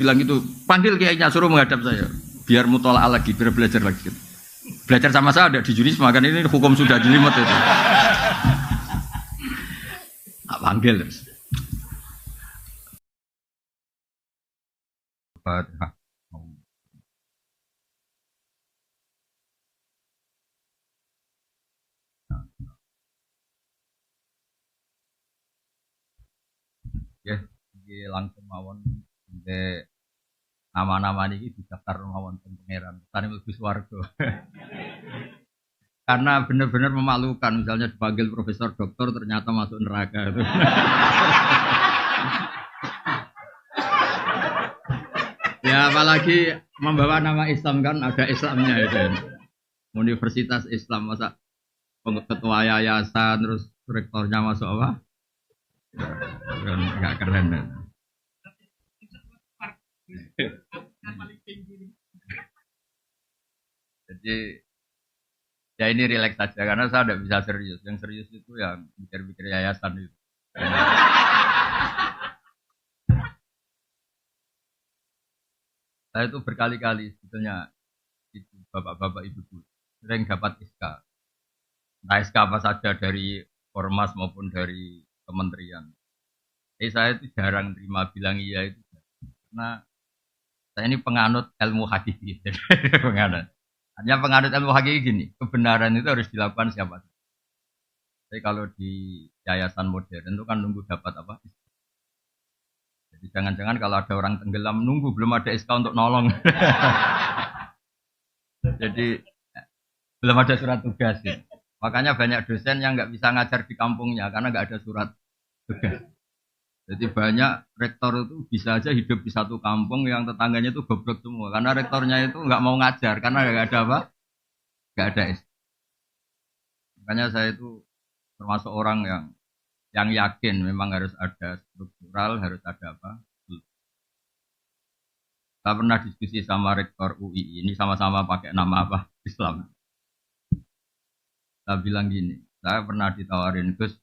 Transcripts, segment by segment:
Bilang itu, panggil kiainya suruh menghadap saya. Biar mutola'ah lagi, biar belajar lagi. Belajar sama saya ada di jurisma, kan ini hukum sudah jelimet itu. Panggil terus. Fatihah. Ya, langsung mawon de nama-nama ini didaftar mawon pangeran. Tani mlebu swarga. Karena benar-benar memalukan, misalnya dipanggil profesor doktor ternyata masuk neraka itu. Ya apalagi membawa nama Islam kan ada Islamnya itu. Universitas Islam masa ketua yayasan terus rektornya masuk apa? Enggak keren. Jadi ya ini rileks saja karena saya tidak bisa serius. Yang serius itu yang pikir-pikir yayasan itu. Saya itu berkali-kali sebetulnya itu bapak-bapak ibu sering dapat SK. Nah SK apa saja dari ormas maupun dari kementerian. Saya itu jarang terima bilang iya itu. Karena saya ini penganut ilmu hakiki. Penganut. Hanya penganut ilmu hakiki gini, kebenaran itu harus dilakukan siapa? Jadi kalau di yayasan modern itu kan nunggu dapat apa? Jadi jangan-jangan kalau ada orang tenggelam nunggu belum ada SK untuk nolong. Jadi belum ada surat tugas. Ya. Makanya banyak dosen yang nggak bisa ngajar di kampungnya karena nggak ada surat tugas. Jadi banyak rektor itu bisa aja hidup di satu kampung yang tetangganya itu goblok semua karena rektornya itu nggak mau ngajar karena nggak ada apa, nggak ada SK. Makanya saya itu termasuk orang yang yakin memang harus ada struktural, harus ada apa. Saya pernah diskusi sama rektor UI ini sama-sama pakai nama apa Islam. Saya bilang gini, saya pernah ditawarin Gus,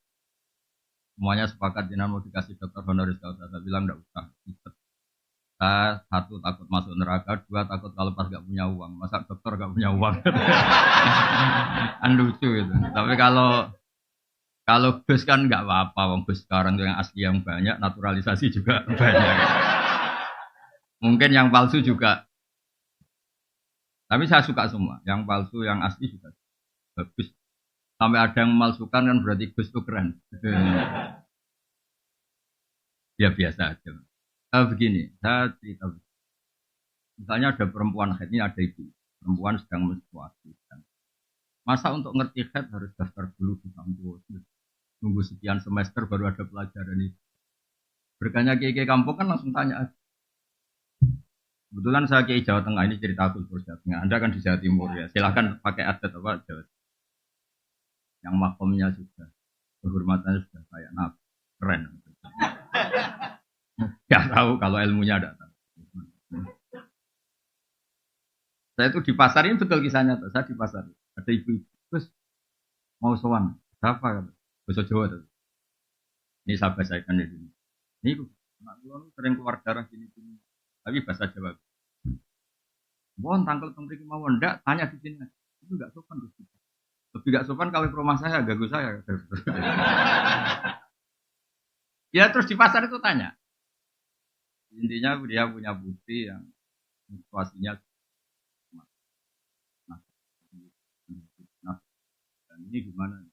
semuanya sepakat jenengan mau dikasih dokter honoris causa. Saya bilang enggak usah. Saya satu takut masuk neraka, dua takut kalau pas gak punya uang. Masa dokter gak punya uang? Kan lucu itu. Tapi kalau Gus kan nggak apa-apa, wong Gus sekarang yang asli yang banyak, naturalisasi juga banyak. Mungkin yang palsu juga. Tapi saya suka semua, yang palsu, yang asli juga bagus. Sampai ada yang memalsukan kan berarti Gus itu keren. Ya biasa aja. Begini, saya cerita. Misalnya ada perempuan haid, ini ada ibu. Perempuan sedang menstruasi. Masa untuk ngerti haid harus daftar dulu di kampus. Nunggu sekian semester baru ada pelajaran itu. Berkanya kiai kampung kan langsung tanya. Kebetulan saya kiai Jawa Tengah, ini cerita kultur Jawa Tengah. Anda kan di Jawa Timur ya. Silahkan pakai adat apa Jawa. Yang makomnya sudah, kehormatannya sudah kayak nabi, keren. Gak tahu kalau ilmunya ada. Saya itu di pasar ini betul kisahnya. Saya di pasar ada ibu-ibu terus mau sowan. Siapa? Bahasa Jawa tuh. Ini saya bacakan di sini. Ini anak lu sering keluar darah gini-gini. Tapi bahasa Jawa. Mohon tangkel tempat mau ndak tanya di sini. Itu enggak sopan tuh. Lebih enggak sopan kalau ke rumah saya ganggu saya. Ya terus di pasar itu tanya. Intinya dia punya bukti yang situasinya dan ini gimana?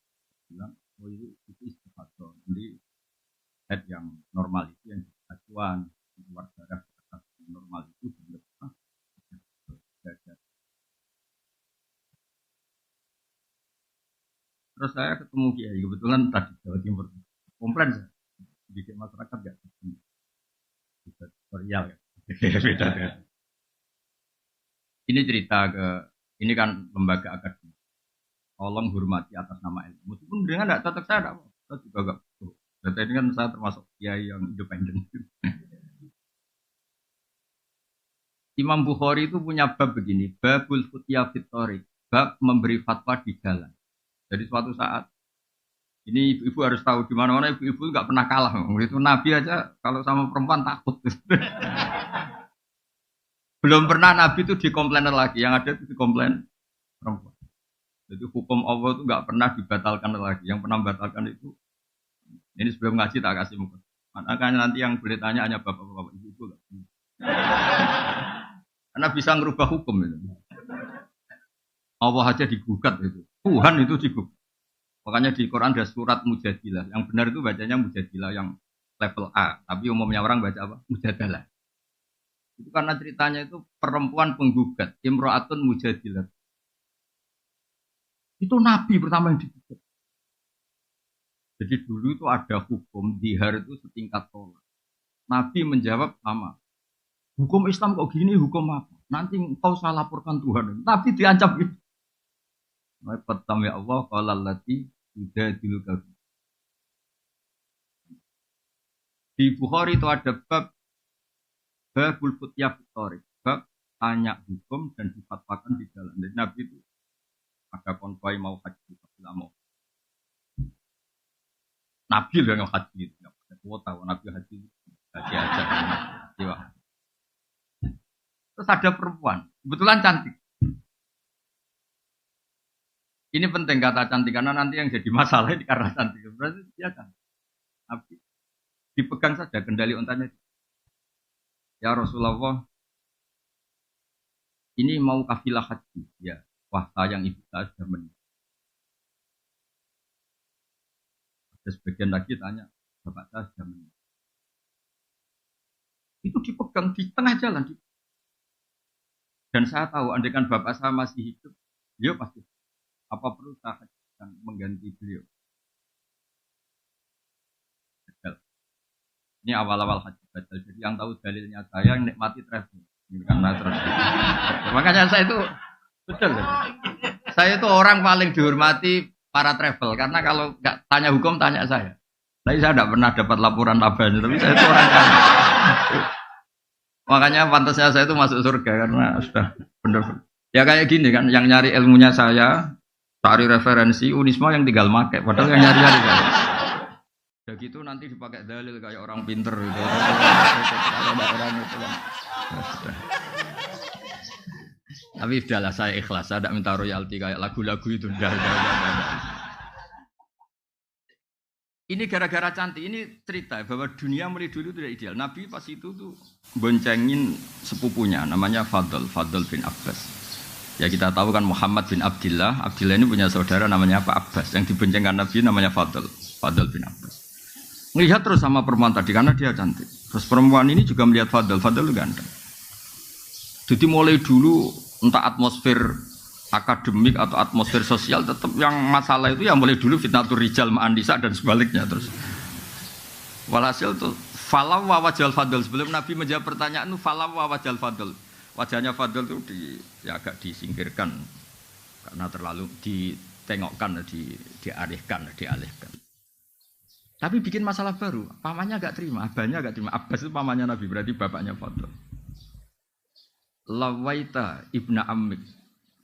Bilang oh itu istiqato. Jadi head yang normal itu yang acuan keluar darah normal itu benar. Terus saya ketemu kiai kebetulan tadi Jawa Timur komplain saya bikin masyarakat nggak bisa tutorial ya beda ya. Ini cerita ke ini kan lembaga akademik tolong hormati atas nama ilmu meskipun dengan nggak cocok saya juga nggak data ini kan saya termasuk kiai yang independen. Imam Bukhari itu punya bab begini babul futya fitorik bab memberi fatwa di jalan. Jadi suatu saat ini ibu-ibu harus tahu di mana-mana ibu-ibu nggak pernah kalah. Itu Nabi aja kalau sama perempuan takut. Belum pernah Nabi itu dikomplain lagi, yang ada itu dikomplain perempuan. Jadi hukum Allah itu nggak pernah dibatalkan lagi. Yang pernah membatalkan itu, ini sebelum ngaji tak kasih muka. Makanya nanti yang boleh tanya hanya bapak-bapak ibu. Karena bisa ngerubah hukum itu. Allah aja digugat itu. Tuhan itu digugat. Makanya di Quran ada surat Mujadilah. Yang benar itu bacanya Mujadilah yang level A. Tapi umumnya orang baca apa? Mujadalah. Itu karena ceritanya itu perempuan penggugat. Imro'atun Mujadilah. Itu Nabi pertama yang digugat. Jadi dulu itu ada hukum dihar itu setingkat tolak. Nabi menjawab sama. Hukum Islam kok gini, hukum apa? Nanti engkau salah laporkan Tuhan. Nabi diancam gitu. Pertama ya Allah, qala allati yujadiluka. Di Bukhari itu ada babul futyah fitori, bab tanya hukum dan difatwakan di jalan. Jadi Nabi itu ada konvoi mau haji, tidak mau. Nabi loh yang haji, tidak ada kuota. Nabi haji aja. Jiwa. Terus ada perempuan, kebetulan cantik. Ini penting kata cantik karena nanti yang jadi masalah ini karena cantik. Berarti dia cantik. Nabi dipegang saja kendali untanya. Ya Rasulullah, ini mau kafilah haji. Ya, wah sayang ibu saya sudah meninggal. Ada sebagian lagi tanya, bapak saya sudah meninggal. Itu dipegang di tengah jalan. Dan saya tahu, andaikan bapak saya masih hidup, beliau pasti. Apa perlu saya hajikan mengganti beliau? Ini awal-awal haji badal. Jadi yang tahu dalilnya saya yang nikmati travel. Karena terus. Makanya saya itu betul. Saya itu orang paling dihormati para travel karena kalau nggak tanya hukum tanya saya. Tapi saya tidak pernah dapat laporan labanya. Tapi saya itu orang kaya. Makanya pantasnya saya itu masuk surga karena sudah benar. Ya kayak gini kan, yang nyari ilmunya saya, cari referensi Unisma yang tinggal make. Padahal yang nyari-nyari kan. Ya gitu nanti dipakai dalil kayak orang pinter gitu. Tapi sudahlah saya ikhlas, saya tidak minta royalti kayak lagu-lagu itu. Ini gara-gara cantik, ini cerita bahwa dunia mulai dulu tidak ideal. Nabi pas itu tuh boncengin sepupunya, namanya Fadl bin Abbas. Ya kita tahu kan Muhammad bin Abdillah. Abdillah ini punya saudara namanya apa? Abbas. Yang diboncengkan Nabi namanya Fadl bin Abbas. Melihat terus sama perempuan tadi karena dia cantik. Terus perempuan ini juga melihat Fadl itu ganteng. Jadi mulai dulu entah atmosfer akademik atau atmosfer sosial tetap yang masalah itu yang mulai dulu fitnatur rijal ma'andisa dan sebaliknya terus. Walhasil tuh falaw wa wajal Fadl sebelum Nabi menjawab pertanyaan itu falaw wa wajal Fadl. Wajahnya Fadl itu agak disingkirkan karena terlalu ditengokkan, dialihkan. Tapi bikin masalah baru, pamannya agak terima, abahnya agak terima. Abbas itu pamannya Nabi, berarti bapaknya Fadl. Lawaita ibna ammik,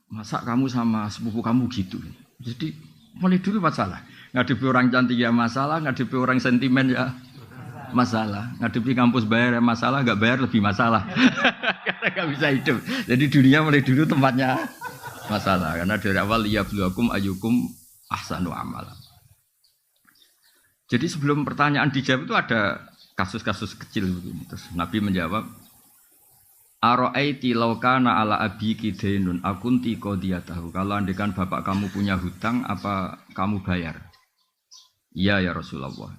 masa kamu sama sepupu kamu gitu? Jadi mulai dulu masalah. Ngadepi orang cantik ya masalah, ngadepi orang sentimen ya masalah. Ngadepi kampus bayar ya masalah, nggak bayar lebih masalah. Karena nggak bisa hidup. Jadi dunia mulai dulu tempatnya masalah. Karena dari awal liyabluwakum ayyukum ahsanu amala. Jadi sebelum pertanyaan dijawab itu ada kasus-kasus kecil begini. Terus Nabi menjawab, Aro'aiti laukana ala abiki dainun akunti qadiyatahu. Kalau andekan bapak kamu punya hutang, apa kamu bayar? Iya ya Rasulullah.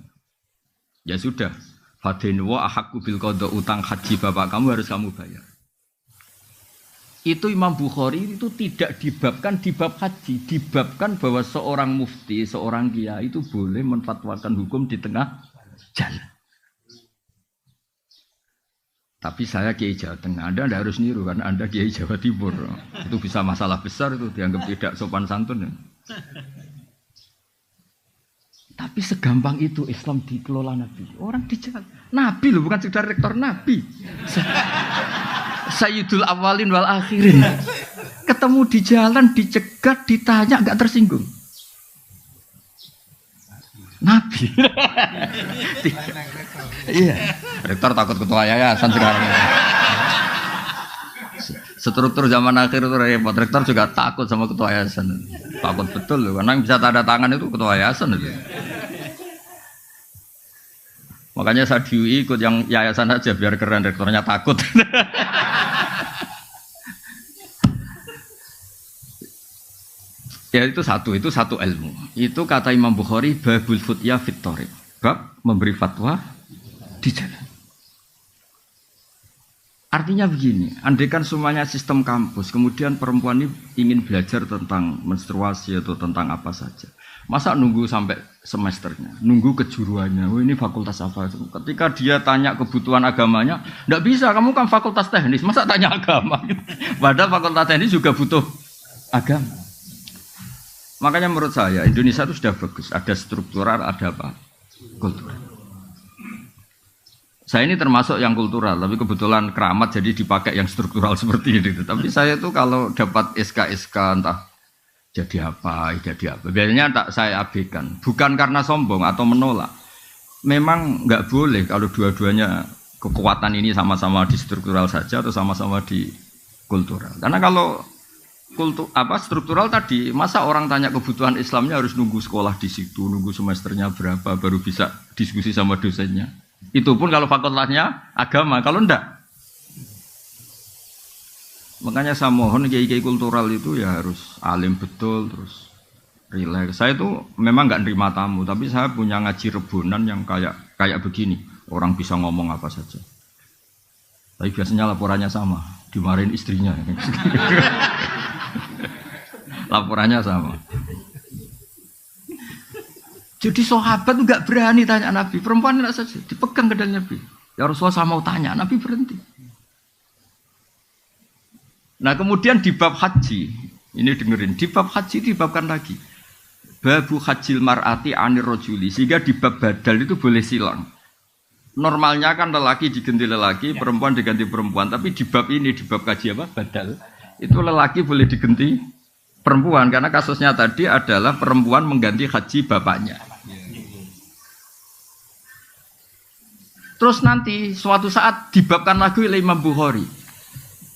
Ya sudah. Fadainu wa ahakku bil qada, utang haji bapak kamu harus kamu bayar. Itu Imam Bukhari itu tidak dibabkan di bab haji, dibabkan bahwa seorang mufti, seorang kiai itu boleh menfatwakan hukum di tengah jalan. Tapi saya kiai Jawa Tengah, Anda tidak harus niru karena Anda kiai Jawa Timur. Itu bisa masalah besar itu dianggap tidak sopan santun. Tapi segampang itu Islam dikelola Nabi. Orang di jalan, Nabi loh, bukan sekedar rektor Nabi. Sayyidul awalin wal akhirin. Ketemu di jalan, dicegat, ditanya, enggak tersinggung. Nabi. Iya. Rektor takut ketua yayasan sekarang. Struktur zaman akhir itu repot. Rektor juga takut sama ketua yayasan. Takut betul loh, karena yang bisa tanda tangan itu ketua yayasan itu. Makanya saya di UI ikut yang yayasan aja biar keren, rektornya takut. Ya itu satu ilmu. Itu kata Imam Bukhari babul futya fit thoriq. Bab memberi fatwa di jalan. Artinya begini, andaikan semuanya sistem kampus, kemudian perempuan ini ingin belajar tentang menstruasi atau tentang apa saja. Masa nunggu sampai semesternya, nunggu kejuruannya, oh ini fakultas apa? Ketika dia tanya kebutuhan agamanya, enggak bisa, kamu kan fakultas teknis, masa tanya agama? Padahal fakultas teknis juga butuh agama. Makanya menurut saya, Indonesia itu sudah bagus, ada struktural, ada apa? Kultural. Saya ini termasuk yang kultural, tapi kebetulan keramat jadi dipakai yang struktural seperti ini. Tapi saya tuh kalau dapat SK entah jadi apa, biasanya tak saya abaikan. Bukan karena sombong atau menolak. Memang nggak boleh kalau dua-duanya kekuatan ini sama-sama di struktural saja atau sama-sama di kultural. Karena kalau struktural tadi, masa orang tanya kebutuhan Islamnya harus nunggu sekolah di situ, nunggu semesternya berapa baru bisa diskusi sama dosennya. Itu pun kalau fakultasnya agama, kalau enggak. Makanya saya mohon kiai-kiai kultural itu ya harus alim betul, terus rileks. Saya itu memang enggak nerima tamu, tapi saya punya ngaji rebunan yang kayak begini. Orang bisa ngomong apa saja. Tapi biasanya laporannya sama, dimarahin istrinya. Laporannya sama. Jadi sahabat enggak berani tanya Nabi, perempuan enggak saja, dipegang ke dalam Nabi. Ya Rasulullah saya mau tanya, Nabi berhenti. Nah kemudian di bab haji, ini dengerin, di bab haji dibabkan lagi. Babu hajil mar'ati anir rojuli, sehingga di bab badal itu boleh silang. Normalnya kan lelaki diganti lelaki, perempuan diganti perempuan, tapi di bab ini, di bab kaji apa? Badal, itu lelaki boleh diganti perempuan, karena kasusnya tadi adalah perempuan mengganti haji bapaknya. Terus nanti suatu saat dibabkan lagi oleh Imam Bukhari.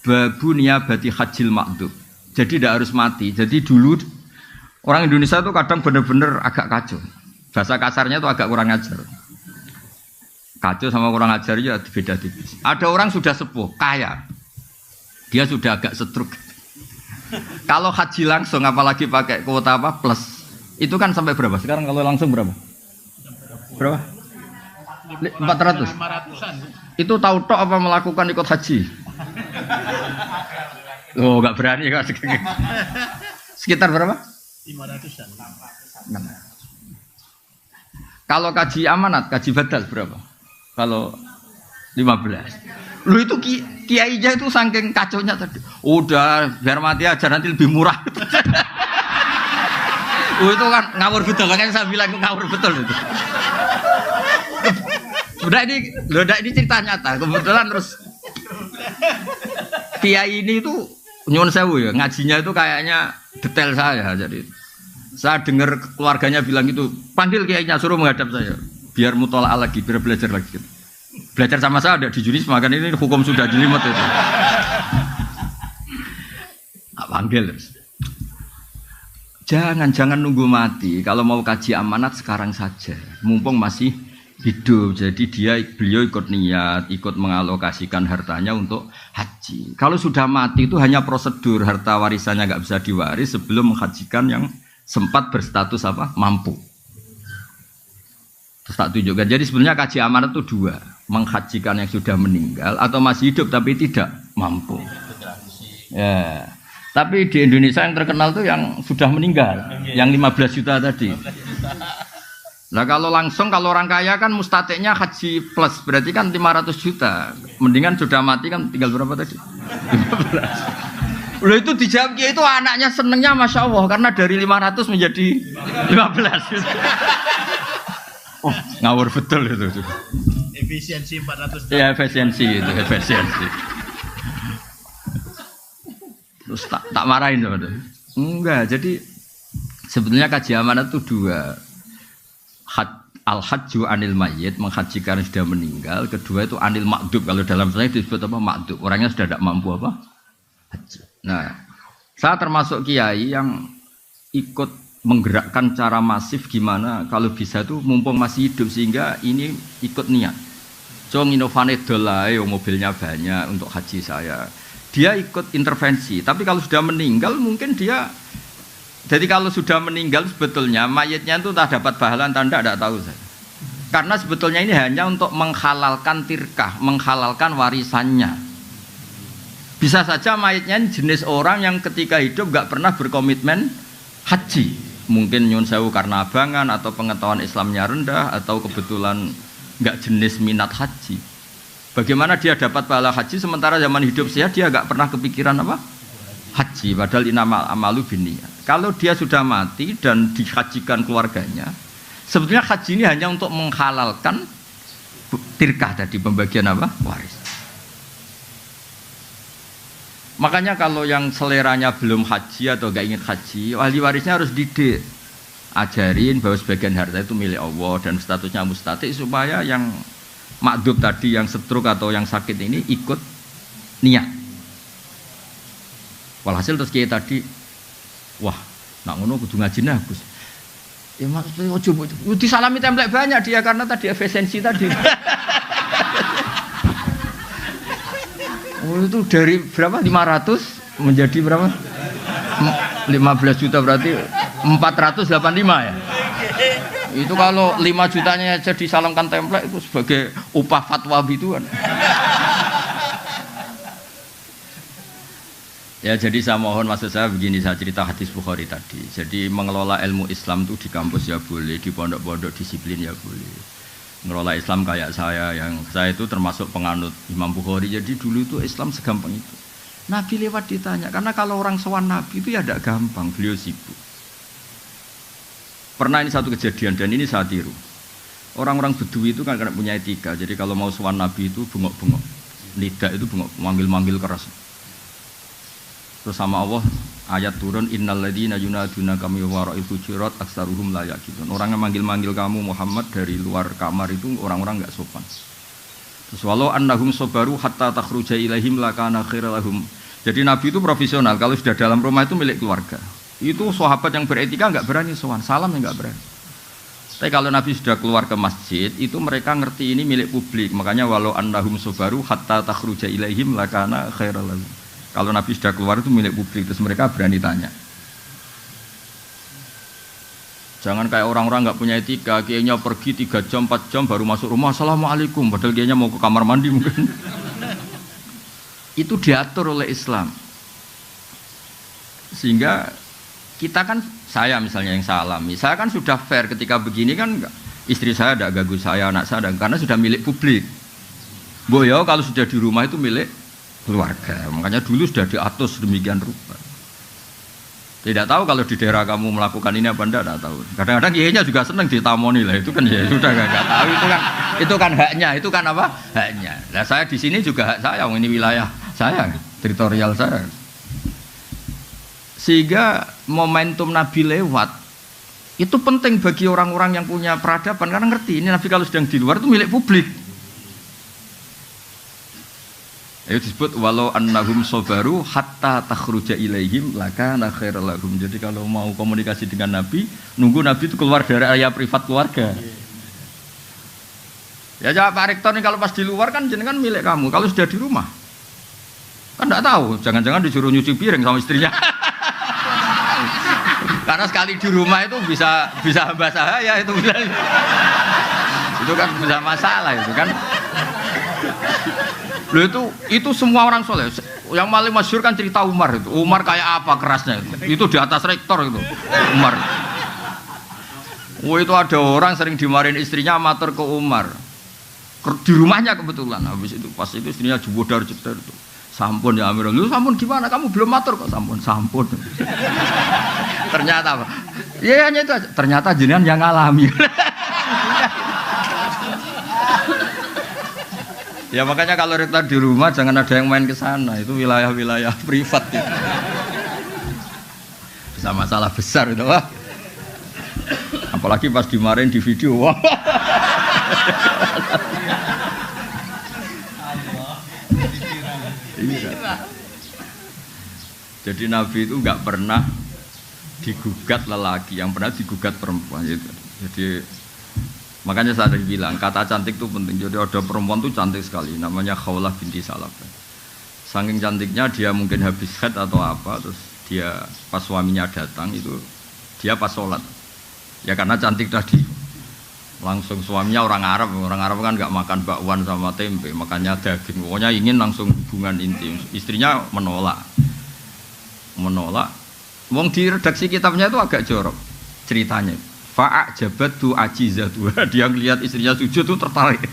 Babu niyabati hajil ma'dub. Jadi tidak harus mati. Jadi dulu orang Indonesia itu kadang benar-benar agak kacau. Bahasa kasarnya itu agak kurang ajar. Kacau sama kurang ajar ya beda tipis. Ada orang sudah sepuh, kaya. Dia sudah agak setruk. Kalau haji langsung apalagi pakai kuota apa plus. Itu kan sampai berapa? Sekarang kalau langsung berapa? Berapa? 400. 500-an. Itu tahu tok apa melakukan ikut haji? Oh, enggak berani kan. Sekitar berapa? 500-an. Kalau kaji amanat, kaji badal berapa? Kalau 15. Lu itu kiainya itu saking kacaunya tadi. Udah biar mati aja nanti lebih murah. Itu kan ngawur betul, makanya saya bilang itu ngawur betul itu. Udah ini cerita nyata. Kebetulan terus kiai ini itu nyuwun sewu ya, ngajinya itu kayaknya detail saya. Jadi saya dengar keluarganya bilang itu, panggil kiainya suruh menghadap saya, biar mutola'ah lagi, biar belajar lagi. Belajar sama saya ada di Junis, makanya ini hukum sudah jelimet itu. Panggil terus. Jangan nunggu mati. Kalau mau kaji amanat sekarang saja, mumpung masih hidup. Jadi beliau ikut niat, ikut mengalokasikan hartanya untuk haji. Kalau sudah mati itu hanya prosedur, harta warisannya nggak bisa diwaris sebelum menghajikan yang sempat berstatus apa? Mampu. Terus tak tunjukkan. Jadi sebenarnya kaji amanat itu dua, menghajikan yang sudah meninggal atau masih hidup tapi tidak mampu. Ya. Tapi di Indonesia yang terkenal tuh yang sudah meninggal, yang 15 juta tadi. Nah kalau langsung, kalau orang kaya kan mustatiknya haji plus, berarti kan 500 juta. Mendingan sudah mati kan tinggal berapa tadi? 15. Loh itu dijawab itu anaknya senengnya Masya Allah, karena dari 500 menjadi 15. Oh ngawur betul itu. Efisiensi 400. Ya efisiensi itu, efisiensi. Terus tak marahin teman-teman. Enggak, jadi sebetulnya kaji amanat itu dua. Al-hajju anil mayyit, menghajikan yang sudah meninggal. Kedua itu anil ma'dub, kalau dalam saya disebut apa? Ma'dub, orangnya sudah tidak mampu apa? haji. Nah, saya termasuk kiai yang ikut menggerakkan cara masif gimana kalau bisa tuh mumpung masih hidup sehingga ini ikut niat. Jong inovane dolai mobilnya banyak untuk haji saya. Dia ikut intervensi, tapi kalau sudah meninggal mungkin dia jadi kalau sudah meninggal sebetulnya mayatnya itu tak dapat pahala tanda tidak tahu saya. Karena sebetulnya ini hanya untuk menghalalkan tirkah, menghalalkan warisannya. Bisa saja mayatnya jenis orang yang ketika hidup nggak pernah berkomitmen haji. Mungkin nyun sewu karena abangan atau pengetahuan Islamnya rendah atau kebetulan nggak jenis minat haji. Bagaimana dia dapat pahala haji sementara zaman hidup dia nggak pernah kepikiran apa? Haji, padahal inamal amalu binniyat. Kalau dia sudah mati dan dihajikan keluarganya, sebetulnya haji ini hanya untuk menghalalkan tirkah tadi, pembagian apa? Waris. Makanya kalau yang seleranya belum haji atau nggak ingin haji, ahli warisnya harus didik, ajarin bahwa sebagian harta itu milik Allah dan statusnya mustatik supaya yang makdub tadi yang stroke atau yang sakit ini ikut niat. Walhasil terus kiai tadi, wah, nak ngono kudu ngaji Gus. Ya maksudnya ojo disalami template banyak dia karena tadi efisiensi tadi. Oh itu dari berapa? 500 menjadi berapa? 15 juta berarti 485 ya. Itu kalau 5 jutanya aja disalamkan template itu sebagai upah fatwa gitu kan. Ya jadi saya mohon, maksud saya begini, saya cerita hadis Bukhari tadi. Jadi mengelola ilmu Islam itu di kampus ya boleh, di pondok-pondok disiplin ya boleh. Mengelola Islam kayak saya itu termasuk penganut Imam Bukhari. Jadi dulu itu Islam segampang itu. Nabi lewat ditanya, karena kalau orang sowan Nabi itu ya tidak gampang, beliau sibuk. Pernah ini satu kejadian dan ini saya tiru. Orang-orang Bedui itu kan punya etika. Jadi kalau mau sowan Nabi itu bengok-bengok, lidah itu bengok, manggil-manggil keras. Terus sama Allah ayat turun innalladzina yunaduna kami wara'il hujurat aksaruhum la yaqilun. Orang yang manggil-manggil kamu Muhammad dari luar kamar itu orang-orang enggak sopan. Terus walau annahum sabaru hatta takhruja ilaihim lakana khairal lahum. Jadi Nabi itu profesional, kalau sudah dalam rumah itu milik keluarga. Itu sahabat yang beretika enggak berani sowan, salam enggak berani. Tapi kalau Nabi sudah keluar ke masjid, itu mereka ngerti ini milik publik. Makanya walau annahum sabaru hatta takhruja ilaihim lakana khairal lahum. Kalau Nabi sudah keluar itu milik publik, terus mereka berani tanya. Jangan kayak orang-orang nggak punya etika, kayaknya pergi 3 jam, 4 jam baru masuk rumah, assalamualaikum, padahal kayaknya mau ke kamar mandi mungkin. Itu diatur oleh Islam. Sehingga kita kan, saya misalnya yang saya alami, saya kan sudah fair ketika begini kan, istri saya tidak ganggu saya, anak saya tidak, karena sudah milik publik. Boyo kalau sudah di rumah itu milik keluarga, makanya dulu sudah diatur sedemikian rupa. Tidak tahu kalau di daerah kamu melakukan ini apa tidak tahu. Kadang-kadang kiainya juga senang ditamoni lah, itu kan ya sudah nggak tahu, itu kan haknya, itu kan apa haknya. Nah saya di sini juga hak saya, ini wilayah saya, teritorial saya. Sehingga momentum Nabi lewat itu penting bagi orang-orang yang punya peradaban karena ngerti ini Nabi kalau sedang di luar itu milik publik. Itu disebut walau annahum sabaru hatta takhruja ilaihim lakana khairal lahum. Jadi kalau mau komunikasi dengan Nabi, nunggu Nabi itu keluar dari area privat keluarga. Ya Pak Rektor nih kalau pas di luar kan jenengan milik kamu. Kalau sudah di rumah kan enggak tahu, jangan-jangan disuruh nyuci piring sama istrinya. Karena sekali di rumah itu bisa hamba sahaya itu. Itu kan bisa masalah itu kan. Loh itu semua orang soleh. Yang paling masyhur kan cerita Umar itu. Umar kayak apa kerasnya itu? Itu di atas rektor itu. Umar. Oh itu ada orang sering dimarahin istrinya matur ke Umar. Di rumahnya kebetulan. Habis itu pas itu istrinya jebodar jedar itu. Sampun ya Amirul. Lu sampun gimana? Kamu belum matur kok sampun. Ternyata apa? Ya hanya itu aja. Ternyata jenengan yang ngalami. Ya makanya kalau rektor di rumah jangan ada yang main ke sana, itu wilayah-wilayah privat itu. Bisa masalah besar itu, wah. Apalagi pas dimarahin di video, wah. Jadi Nabi itu nggak pernah digugat lelaki, yang pernah digugat perempuan gitu. Jadi makanya saya tadi bilang kata cantik itu penting. Jadi ada perempuan tuh cantik sekali, namanya Khawlah binti Salabah. Saking cantiknya dia mungkin habis haid atau apa, terus dia pas suaminya datang itu dia pas sholat. Ya karena cantik tadi, langsung suaminya orang Arab kan nggak makan bakwan sama tempe, makanya daging. Pokoknya ingin langsung hubungan intim. Istrinya menolak. Wong di redaksi kitabnya itu agak jorok ceritanya. Fa'a jabatu ajizatu. Dia ngelihat istrinya sujud tuh tertarik.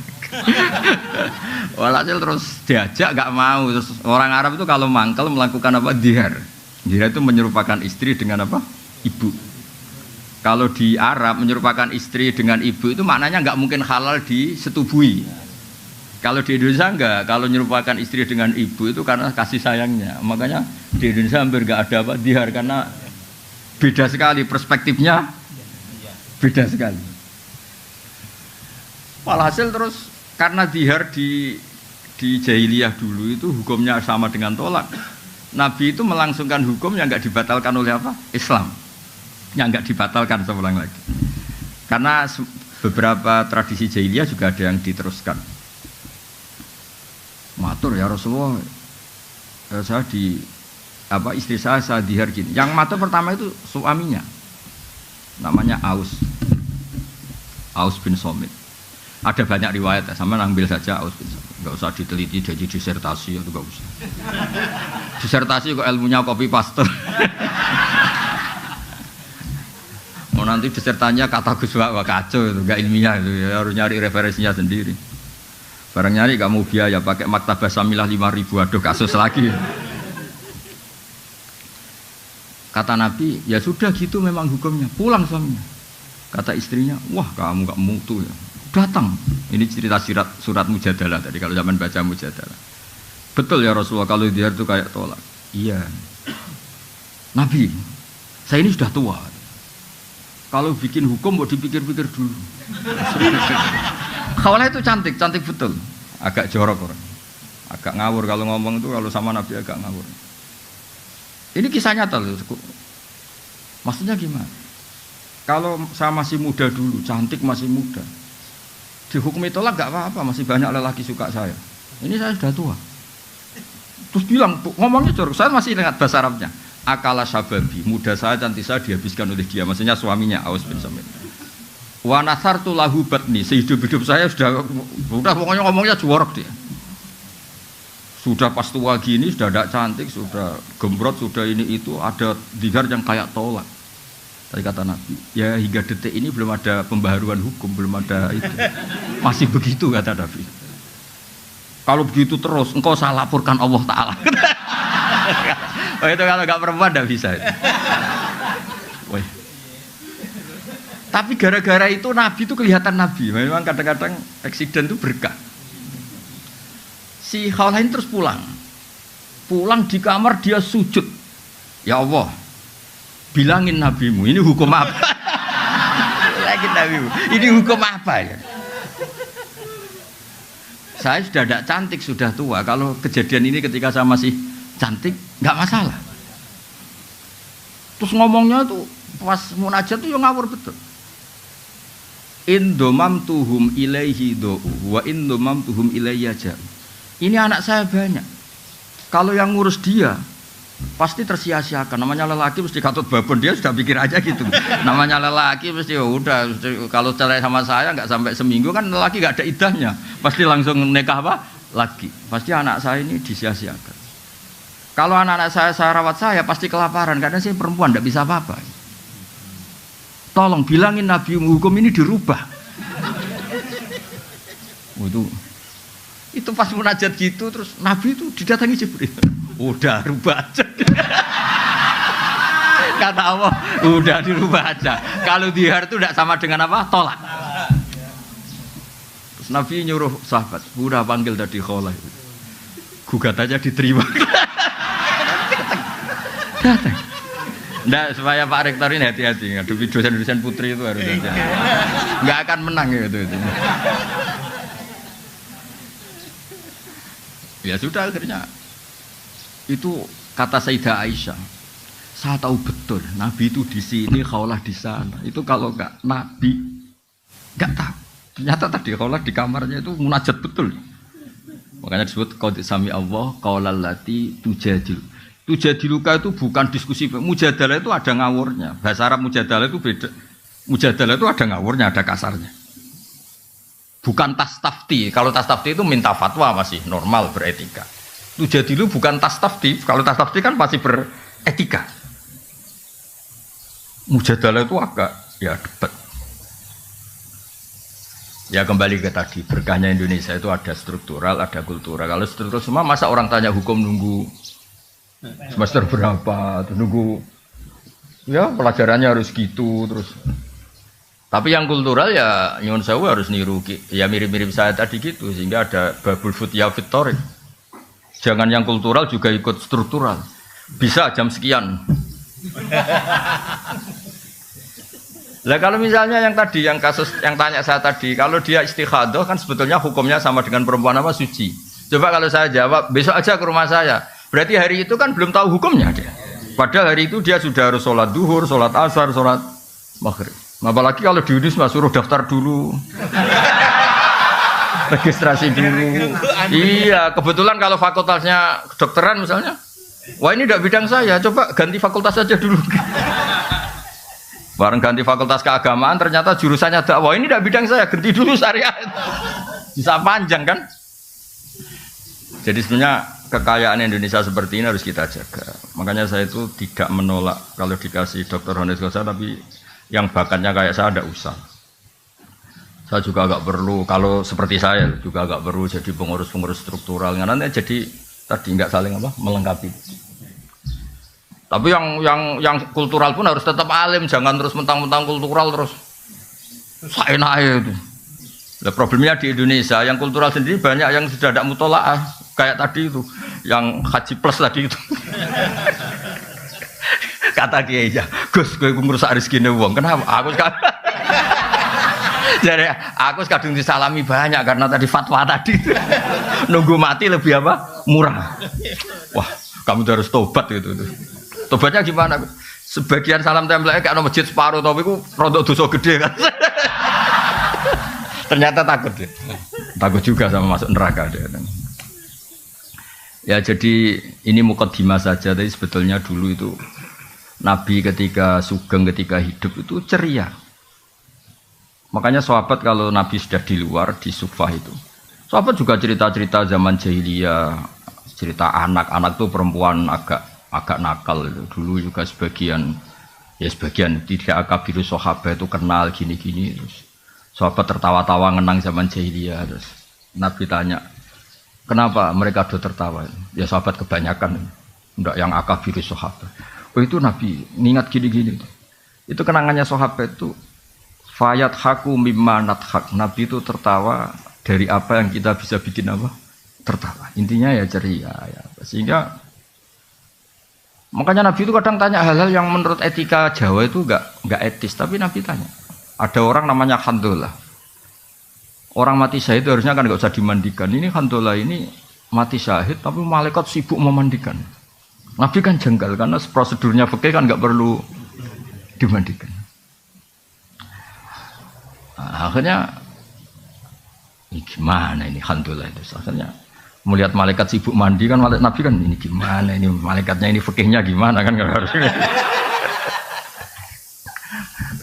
Walhasil terus diajak nggak mau. Terus orang Arab itu kalau mangkel melakukan apa? Dihar. Dihar itu menyerupakan istri dengan apa? Ibu. Kalau di Arab menyerupakan istri dengan ibu itu maknanya nggak mungkin halal disetubui. Kalau di Indonesia enggak, kalau menyerupakan istri dengan ibu itu karena kasih sayangnya. Makanya di Indonesia hampir enggak ada apa dihar karena beda sekali perspektifnya, beda sekali. Walhasil terus karena dihar di jahiliyah dulu itu hukumnya sama dengan tolak. Nabi itu melangsungkan hukum yang enggak dibatalkan oleh apa? Islam. Yang enggak dibatalkan seulang lagi. Karena beberapa tradisi jahiliyah juga ada yang diteruskan. Matur ya Rasulullah, saya istri saya dihar gini. Yang matur pertama itu suaminya, namanya Aus bin Somit. Ada banyak riwayat, sama ambil saja Aus bin Somit. Nggak usah diteliti jadi disertasi atau nggak usah. Disertasi kok ilmunya copy paste. Mau nanti disertanya kata Gus Wak kacau itu, nggak ilmiah itu, ya, harus nyari referensinya sendiri. Barang nyari gak mau biaya, pakai maktabah Samilah 5.000, aduh kasus lagi. Kata Nabi, ya sudah gitu memang hukumnya, pulang suaminya. Kata istrinya, wah kamu gak mutu ya, datang. Ini cerita surat Mujadalah tadi, kalau zaman baca Mujadalah. Betul ya Rasulullah, kalau dia itu kayak tolak. Iya. Nabi, saya ini sudah tua. Kalau bikin hukum mau dipikir-pikir dulu. Khawlah itu cantik betul. Agak jorok orang. Agak ngawur kalau ngomong itu, kalau sama Nabi agak ngawur. Ini kisah nyata loh. Maksudnya gimana? Kalau saya masih muda dulu, cantik masih muda, dihukumi tolak gak apa-apa, masih banyak lelaki suka saya. Ini saya sudah tua. Terus bilang, ngomongnya jorok, saya masih ingat bahasa Arabnya. Akala sababi, muda saya, cantik saya dihabiskan oleh dia. Maksudnya suaminya, Aus bin Somit. Wa nasartu lahu batni, sehidup-hidup saya sudah pokoknya ngomongnya jorok dia. Sudah pas tua gini, sudah tidak cantik, sudah gembrot, sudah ini itu, ada dihar yang kayak tolak. Tadi kata Nabi, ya hingga detik ini belum ada pembaharuan hukum, belum ada itu. Masih begitu kata Nabi. Kalau begitu terus, engkau saya laporkan Allah Ta'ala. Oh itu kalau nggak perempuan tidak bisa. Woi. Tapi gara-gara itu Nabi itu kelihatan Nabi. Memang kadang-kadang eksiden itu berkah. Si Khawlah terus pulang. Pulang di kamar dia sujud. Ya Allah, bilangin nabimu, ini hukum apa? Bilangin nabimu, ini hukum apa ya? Saya sudah tidak cantik, sudah tua. Kalau kejadian ini ketika saya masih cantik, nggak masalah. Terus ngomongnya tuh pas munajat tuh yang ngawur betul. Indomam tuhum ilaihi do'u wa indomam tuhum ilayya ja'u. Ini anak saya banyak. Kalau yang ngurus dia pasti tersia-siakan. Namanya lelaki mesti katut babon, dia sudah pikir aja gitu. Namanya lelaki mesti udah kalau cerai sama saya nggak sampai seminggu kan lelaki nggak ada idahnya. Pasti langsung nikah apa? Lagi. Pasti anak saya ini disia-siakan. Kalau anak-anak saya rawat saya pasti kelaparan karena saya perempuan nggak bisa apa-apa. Tolong bilangin Nabi hukum ini dirubah. Itu pas munajat gitu terus Nabi itu didatangi Jibril. Udah rubah aja. Kata Allah, udah dirubah aja. Kalau dihar itu tidak sama dengan apa? Tolak. Terus Nabi nyuruh sahabat, udah panggil tadi Khawlah. Gugat aja diterima. Datang. Nggak, supaya Pak Rektor ini hati-hati ngadepi dosen-dosen putri itu harus hati-hati. Nggak akan menang gitu itu. Ya sudah akhirnya itu Kata Sayyidah Aisyah, saya tahu betul Nabi itu di sini, Khawlah di sana. Itu kalau enggak Nabi enggak tahu. Ternyata tadi Khawlah di kamarnya itu munajat betul. Makanya disebut qad sami Allah qaulal lati tujadil. Tujadiluka itu bukan diskusi, mujadalah itu ada ngawurnya. Bahasa Arab mujadalah itu beda. Mujadalah itu ada ngawurnya, ada kasarnya. Bukan tastafti. Kalau tastafti itu minta fatwa masih normal beretika. Tujadilu bukan tastafti. Kalau tastafti kan masih beretika. Mujadalah itu agak ya debat. Ya kembali ke tadi, berkahnya Indonesia itu ada struktural, ada kultural. Kalau struktural semua masa orang tanya hukum nunggu semester berapa, nunggu ya pelajarannya harus gitu terus. Tapi yang kultural ya nyuwun sewu harus niru ya mirip-mirip saya tadi gitu sehingga ada babul futya fitorik. Jangan yang kultural juga ikut struktural. Bisa jam sekian. Lah kalau misalnya yang tadi yang kasus yang tanya saya tadi, kalau dia istikhadah kan sebetulnya hukumnya sama dengan perempuan apa suci. Coba kalau saya jawab besok aja ke rumah saya. Berarti hari itu kan belum tahu hukumnya dia. Padahal hari itu dia sudah harus sholat duhur, sholat asar, sholat maghrib. Apalagi kalau di Unisma suruh daftar dulu, registrasi dulu. Iya, kebetulan kalau fakultasnya kedokteran misalnya, wah ini tidak bidang saya, coba ganti fakultas saja dulu. Bareng ganti fakultas keagamaan, ternyata jurusannya dakwah, ini tidak bidang saya, ganti dulu syariat. Bisa panjang kan? Jadi sebenarnya kekayaan Indonesia seperti ini harus kita jaga. Makanya saya itu tidak menolak kalau dikasih dokter honoris causa, tapi yang bakatnya kayak saya tidak usah. Saya juga agak perlu, kalau seperti saya juga agak perlu jadi pengurus-pengurus struktural. Nanti jadi tadi nggak saling apa melengkapi. Tapi yang kultural pun harus tetap alim, jangan terus mentang-mentang kultural terus seenaknya itu. Nah, problemnya di Indonesia yang kultural sendiri banyak yang sudah tidak mutolaah kayak tadi itu, yang haji plus tadi itu. Kata kiai ya, Gus, gue ngurus rezeki wong. Kenapa? Jadi aku kadung disalami banyak karena tadi fatwa tadi. Nunggu mati lebih apa? Murah. Wah, kamu harus tobat gitu. Tobatnya gimana? Sebagian salam tempelnya kayak no masjid separuh, tapi aku rodok dosa gede kan. Ternyata takut dia. Takut juga sama masuk neraka dia. Ya jadi ini mukadimah saja, tapi sebetulnya dulu itu Nabi ketika sugeng, ketika hidup itu ceria. Makanya sahabat kalau Nabi sudah di luar, di Sufah itu, sahabat juga cerita-cerita zaman jahiliyah, cerita anak-anak tuh perempuan agak nakal itu. Dulu juga sebagian tidak akabiru sahabat itu kenal gini-gini. Terus sahabat tertawa-tawa ngenang zaman jahiliyah. Terus Nabi tanya, kenapa mereka do tertawa? Ya sahabat kebanyakan, enggak yang akabiru sahabat. Oh itu Nabi ingat gini-gini. Itu kenangannya sahabat itu fayat haku mimma nathak. Nabi itu tertawa dari apa yang kita bisa bikin apa? Tertawa. Intinya ya ceria ya. Sehingga makanya Nabi itu kadang tanya hal-hal yang menurut etika Jawa itu enggak etis, tapi Nabi tanya. Ada orang namanya Handolah. Orang mati syahid harusnya kan enggak usah dimandikan. Ini Handolah ini mati syahid tapi malaikat sibuk memandikan. Nabi kan jengkel karena prosedurnya fikih kan nggak perlu dimandikan. Nah, akhirnya ini gimana ini Alhamdulillah itu. Akhirnya melihat malaikat sibuk mandi kan Nabi kan ini gimana ini malaikatnya ini fikihnya gimana kan harus.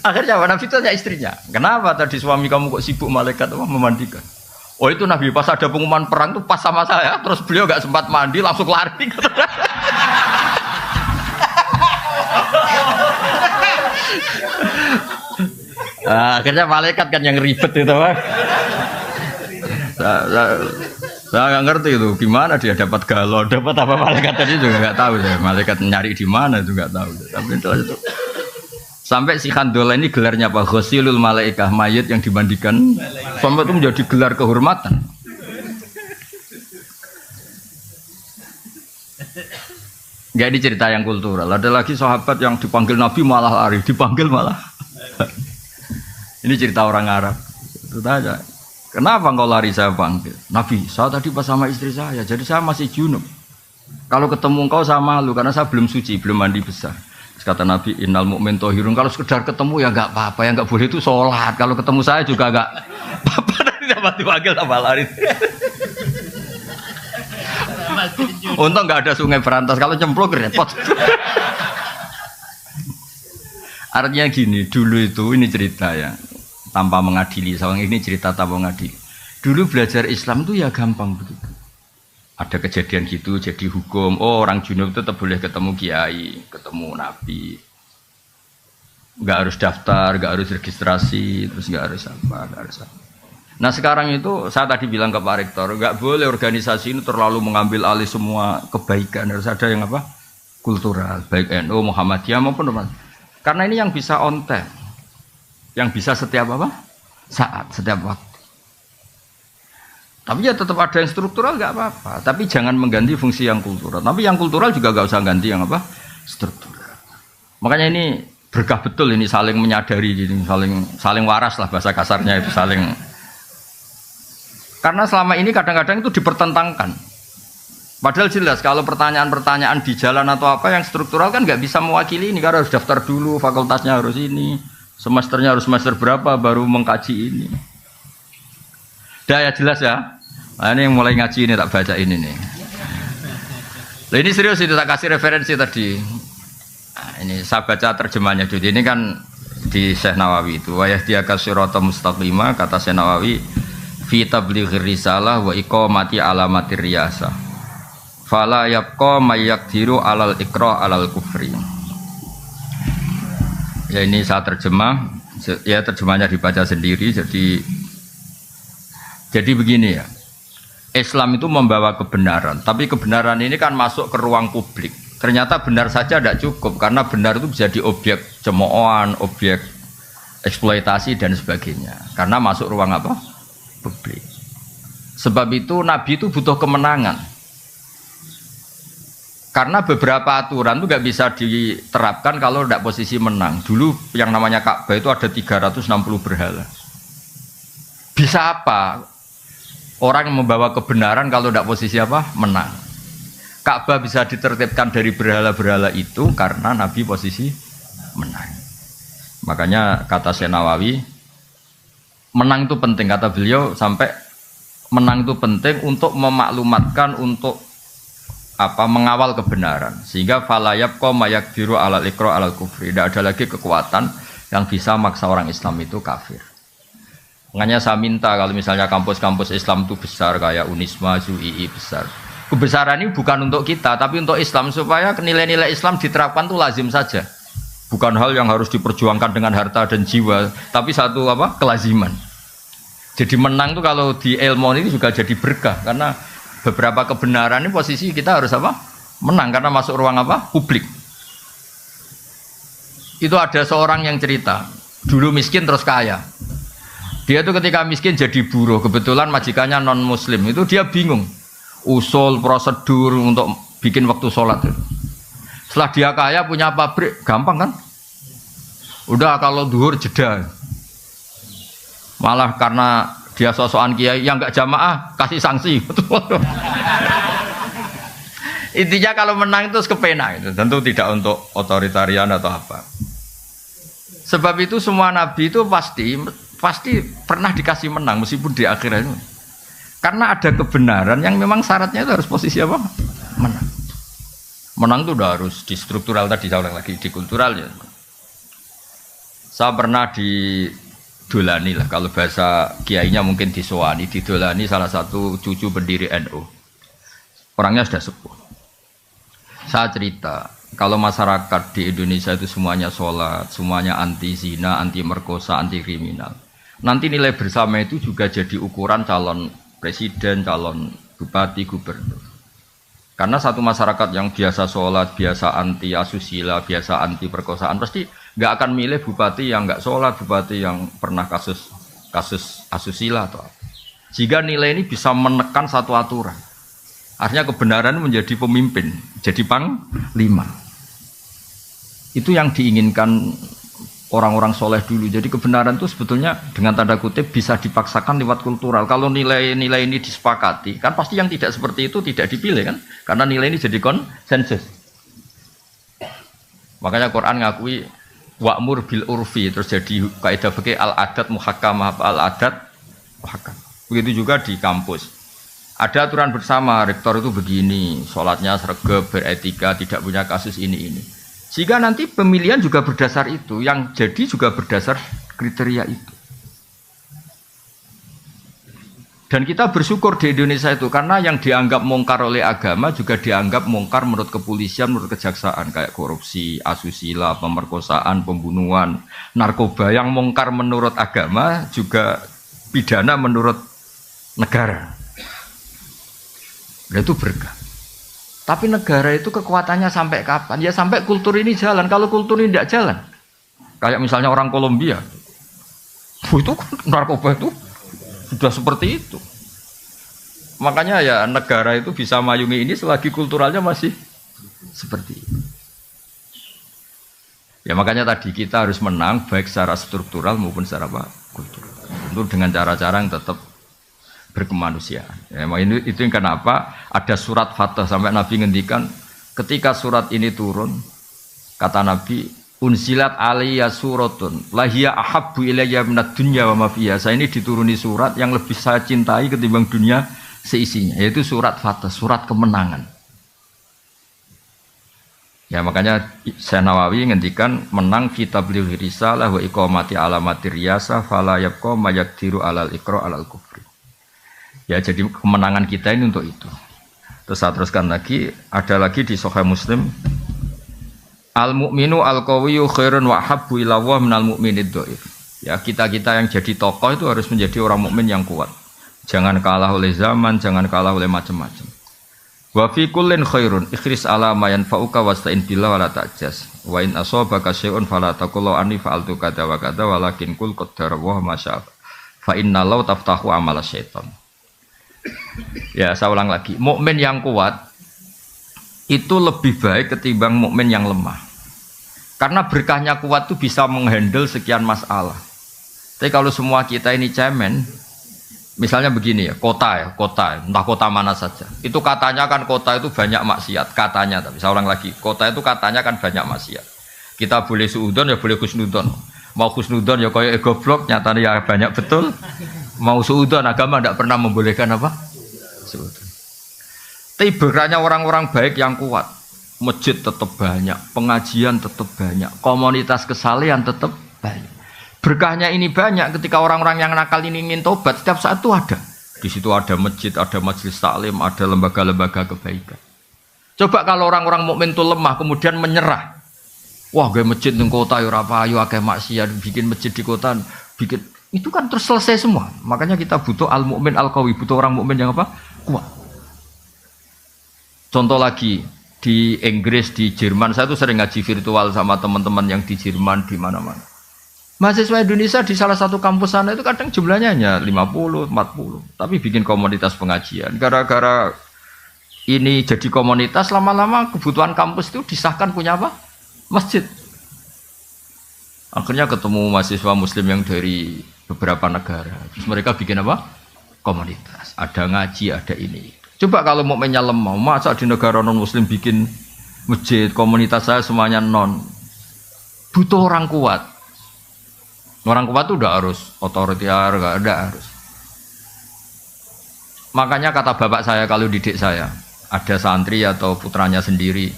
Akhirnya Nabi itu tanya istrinya, kenapa tadi suami kamu kok sibuk malaikat memandikan? Oh itu Nabi pas ada pengumuman perang tuh pas sama saya, terus beliau nggak sempat mandi langsung lari. Nah, akhirnya malaikat kan yang ribet itu Pak. Saya nggak ngerti itu gimana dia dapat galon, dapat apa malaikat tadi juga nggak tahu saya. Malaikat nyari di mana itu nggak tahu. Tapi itu sampai si Handolah ini gelarnya apa? Ghusilul malaikah, mayit yang dimandikan. Sampai itu menjadi gelar kehormatan. Jadi cerita yang kultural. Ada lagi sahabat yang dipanggil Nabi malah lari, dipanggil malah. Ini cerita orang Arab. Itu aja. Kenapa engkau lari saya panggil? Nabi, saya tadi pas sama istri saya, jadi saya masih junub. Kalau ketemu engkau sama lu karena saya belum suci, belum mandi besar. Terus kata Nabi, innal mu'min thahirun. Kalau sekedar ketemu ya enggak apa-apa, yang enggak boleh itu sholat. Kalau ketemu saya juga enggak apa-apa, nanti dapat dipanggil tambah lari. Untung enggak ada sungai berantas, kalau cemplung repot. Artinya gini, dulu itu ini cerita ya, tanpa mengadili, soalnya ini cerita tanpa mengadili. Dulu belajar Islam itu ya gampang begitu. Ada kejadian gitu, jadi hukum. Oh, orang junub itu tetap boleh ketemu kiai, ketemu nabi. Nggak harus daftar, nggak harus registrasi, terus nggak harus apa, nggak harus apa. Nah sekarang itu saya tadi bilang ke Pak Rektor, nggak boleh organisasi ini terlalu mengambil alih semua kebaikan. Harus ada yang apa? Kultural, baik NU, Muhammadiyah maupun teman. Karena ini yang bisa on time, yang bisa setiap apa? Saat, setiap waktu. Tapi ya tetap ada yang struktural nggak apa-apa. Tapi jangan mengganti fungsi yang kultural. Tapi yang kultural juga nggak usah ganti yang apa? Struktural. Makanya ini berkah betul ini saling menyadari, ini saling waras lah bahasa kasarnya itu saling. Karena selama ini kadang-kadang itu dipertentangkan. Padahal jelas kalau pertanyaan-pertanyaan di jalan atau apa yang struktural kan nggak bisa mewakili ini. Karena harus daftar dulu, fakultasnya harus ini, semesternya harus semester berapa baru mengkaji ini. Dah ya jelas ya. Nah, ini yang mulai ngaji ini tak baca ini nih. Nah, ini serius itu tak kasih referensi tadi. Nah, ini saya baca terjemahnya dulu. Ini kan di Syekh Nawawi itu. Wa yahdiyaka sirata mustaqima kata Syekh Nawawi fi tablighir risalah wa iqamati alamatir riyasah. Fala yabqa may yaqdiru alal iqra alal kufri. Ya ini saya terjemah. Ya terjemahnya dibaca sendiri jadi begini ya. Islam itu membawa kebenaran, tapi kebenaran ini kan masuk ke ruang publik. Ternyata benar saja tidak cukup, karena benar itu bisa di objek cemoohan, objek eksploitasi dan sebagainya. Karena masuk ruang apa? Publik. Sebab itu Nabi itu butuh kemenangan. Karena beberapa aturan itu nggak bisa diterapkan kalau tidak posisi menang. Dulu yang namanya Ka'bah itu ada 360 berhala. Bisa apa? Orang yang membawa kebenaran kalau tidak posisi apa? Menang. Ka'bah bisa ditertibkan dari berhala-berhala itu karena Nabi posisi menang. Makanya kata Syekh Nawawi, menang itu penting, kata beliau, sampai menang itu penting untuk memaklumatkan, untuk apa? Mengawal kebenaran. Sehingga falayab qoma yakdiru alal iqra alal kufri. Tidak ada lagi kekuatan yang bisa maksa orang Islam itu kafir. Makanya saya minta kalau misalnya kampus-kampus Islam itu besar kayak Unisma, ZUII besar. Kebesaran ini bukan untuk kita, tapi untuk Islam supaya nilai-nilai Islam diterapkan itu lazim saja. Bukan hal yang harus diperjuangkan dengan harta dan jiwa, tapi satu apa? Kelaziman. Jadi menang itu kalau di ilmu ini juga jadi berkah karena beberapa kebenaran ini posisi kita harus apa? Menang karena masuk ruang apa? Publik. Itu ada seorang yang cerita, dulu miskin terus kaya. Dia itu ketika miskin jadi buruh, kebetulan majikannya non muslim, itu dia bingung usul prosedur untuk bikin waktu sholat itu. Setelah dia kaya punya pabrik, gampang kan? Udah kalau duhur jeda. Malah karena dia sosokan kiai yang nggak jamaah kasih sanksi. Intinya kalau menang itu kepena itu, tentu tidak untuk otoritarian atau apa. Sebab itu semua nabi itu pasti pernah dikasih menang meskipun di akhirat itu. Karena ada kebenaran yang memang syaratnya itu harus posisi apa? Menang. Menang itu udah harus di struktural tadi, saya ulang lagi di kultural ya. Saya pernah didolani lah, kalau bahasa kiainya mungkin disowani, didolani salah satu cucu pendiri NU. Orangnya sudah sepuh. Saya cerita, kalau masyarakat di Indonesia itu semuanya sholat, semuanya anti zina, anti merkosa, anti kriminal. Nanti nilai bersama itu juga jadi ukuran calon presiden, calon bupati, gubernur. Karena satu masyarakat yang biasa sholat, biasa anti asusila, biasa anti perkosaan, pasti nggak akan milih bupati yang nggak sholat, bupati yang pernah kasus asusila atau apa. Jika nilai ini bisa menekan satu aturan, artinya kebenaran menjadi pemimpin, jadi panglima. Itu yang diinginkan orang-orang soleh dulu. Jadi kebenaran itu sebetulnya dengan tanda kutip bisa dipaksakan lewat kultural. Kalau nilai-nilai ini disepakati, kan pasti yang tidak seperti itu tidak dipilih kan? Karena nilai ini jadi konsensus. Makanya Quran ngakui wa'mur bil urfi, terus jadi kaidah fikih al-adat muhakkamah, al-adat muhakkam. Begitu juga di kampus. Ada aturan bersama, rektor itu begini, sholatnya sregep, beretika, tidak punya kasus ini. Jika nanti pemilihan juga berdasar itu, yang jadi juga berdasar kriteria itu. Dan kita bersyukur di Indonesia itu, karena yang dianggap mungkar oleh agama juga dianggap mungkar menurut kepolisian, menurut kejaksaan, kayak korupsi, asusila, pemerkosaan, pembunuhan, narkoba. Yang mungkar menurut agama juga pidana menurut negara. Nah, itu berkah. Tapi negara itu kekuatannya sampai kapan? Ya sampai kultur ini jalan. Kalau kultur ini tidak jalan, kayak misalnya orang Kolombia, itu narkoba itu sudah seperti itu. Makanya ya negara itu bisa mayungi ini selagi kulturalnya masih seperti itu. Ya makanya tadi kita harus menang baik secara struktural maupun secara kultural. Tentu dengan cara-cara yang tetap berkemanusiaan. Ya, itu yang kenapa ada surat Fatah sampai Nabi ngendikan ketika surat ini turun, kata Nabi, unzilat alaiya suratun lahiya ahabbu ilayya minad dunya wa ma fiha. Saya ini dituruni surat yang lebih saya cintai ketimbang dunia seisinya, yaitu surat Fatah, surat kemenangan. Ya makanya Syekh Nawawi ngendikan menang kitab liwil risalah wa iqamati alamati riyasa fala yabqa mayaqdiru alal iqra alal kufri. Ya jadi kemenangan kita ini untuk itu. Terus saya teruskan lagi, ada lagi di Sahih Muslim, al mu'minu al qawiyyu khairun wa habbu ila Allah minal mu'minid dhaif. Ya kita-kita yang jadi tokoh itu harus menjadi orang mukmin yang kuat. Jangan kalah oleh zaman, jangan kalah oleh macam-macam. Wa fi kullin khairun ikhris ala ma yanfa'uka wasta'in billah wala ta'jas. Wa in asabaka syai'un fala taqul anni fa'altu kadza wa kadza walakin qul qaddara wa ma syaa. Fa inna law taftahu amala syaitan. Ya, saya ulang lagi. Mukmin yang kuat itu lebih baik ketimbang mukmin yang lemah. Karena berkahnya kuat itu bisa menghandle sekian masalah. Tapi kalau semua kita ini cemen, misalnya begini ya, kota, entah kota mana saja. Itu katanya kan kota itu banyak maksiat, katanya. Tapi saya ulang lagi, kota itu katanya kan banyak maksiat. Kita boleh suudon ya boleh khusnudon. Mau khusnudon ya kayak goblok, nyatanya ya banyak betul. Mau suudon, agama tidak pernah membolehkan apa? Suudon. Tapi berkahnya orang-orang baik yang kuat, masjid tetap banyak, pengajian tetap banyak, komunitas kesalehan tetap banyak. Berkahnya ini banyak ketika orang-orang yang nakal ini ingin tobat, setiap saat itu ada. Di situ ada masjid, ada majelis taklim, ada lembaga-lembaga kebaikan. Coba kalau orang-orang mukmin itu lemah kemudian menyerah. Wah, gue masjid di kota ya ora payu akeh maksiat, bikin masjid di kota, bikin itu kan terus selesai semua. Makanya kita butuh al-mukmin al-qawi, butuh orang mukmin yang apa? Kuat. Contoh lagi di Inggris, di Jerman, saya tuh sering ngaji virtual sama teman-teman yang di Jerman di mana-mana. Mahasiswa Indonesia di salah satu kampus sana itu kadang jumlahnya hanya 50, 40, tapi bikin komunitas pengajian. Gara-gara ini jadi komunitas, lama-lama kebutuhan kampus itu disahkan punya apa? Masjid. Akhirnya ketemu mahasiswa muslim yang dari beberapa negara. Terus mereka bikin apa? Komunitas. Ada ngaji, ada ini. Coba kalau mukminnya lemah, masa di negara non muslim bikin masjid, komunitas saya semuanya non. Butuh orang kuat. Orang kuat itu udah harus otoriter, enggak ada harus. Makanya kata bapak saya kalau didik saya, ada santri atau putranya sendiri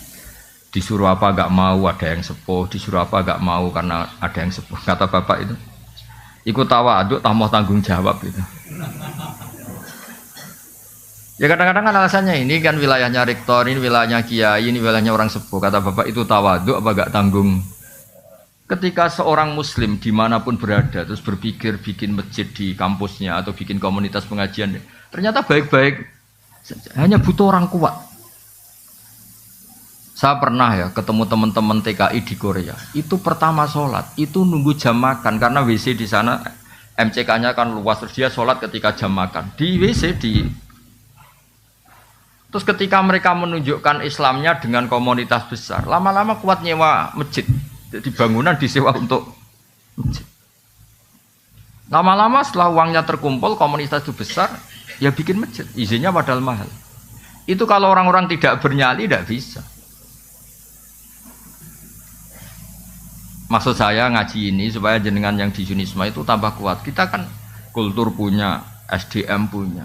disuruh apa enggak mau, ada yang sepuh, disuruh apa enggak mau karena ada yang sepuh. Kata bapak itu, ikut tawaduk, tambah tanggung jawab gitu. Ya kadang-kadang kan alasannya ini kan wilayahnya rektor, ini wilayahnya kiai, ini wilayahnya orang sepuh. Kata bapak itu tawaduk apa enggak tanggung. Ketika seorang muslim dimanapun berada terus berpikir bikin masjid di kampusnya atau bikin komunitas pengajian, ternyata baik-baik saja. Hanya butuh orang kuat. Saya pernah ya ketemu teman-teman TKI di Korea. Itu pertama sholat, itu nunggu jam makan karena WC di sana MCK-nya kan luas, terus dia sholat ketika jam makan di WC di. Terus ketika mereka menunjukkan Islamnya dengan komunitas besar, lama-lama kuat nyewa masjid. Di bangunan disewa untuk masjid. Lama-lama setelah uangnya terkumpul, komunitas itu besar, ya bikin masjid. Izinnya padahal mahal. Itu kalau orang-orang tidak bernyali tidak bisa. Maksud saya ngaji ini supaya jenengan yang di Yunisma itu tambah kuat. Kita kan kultur punya, SDM punya.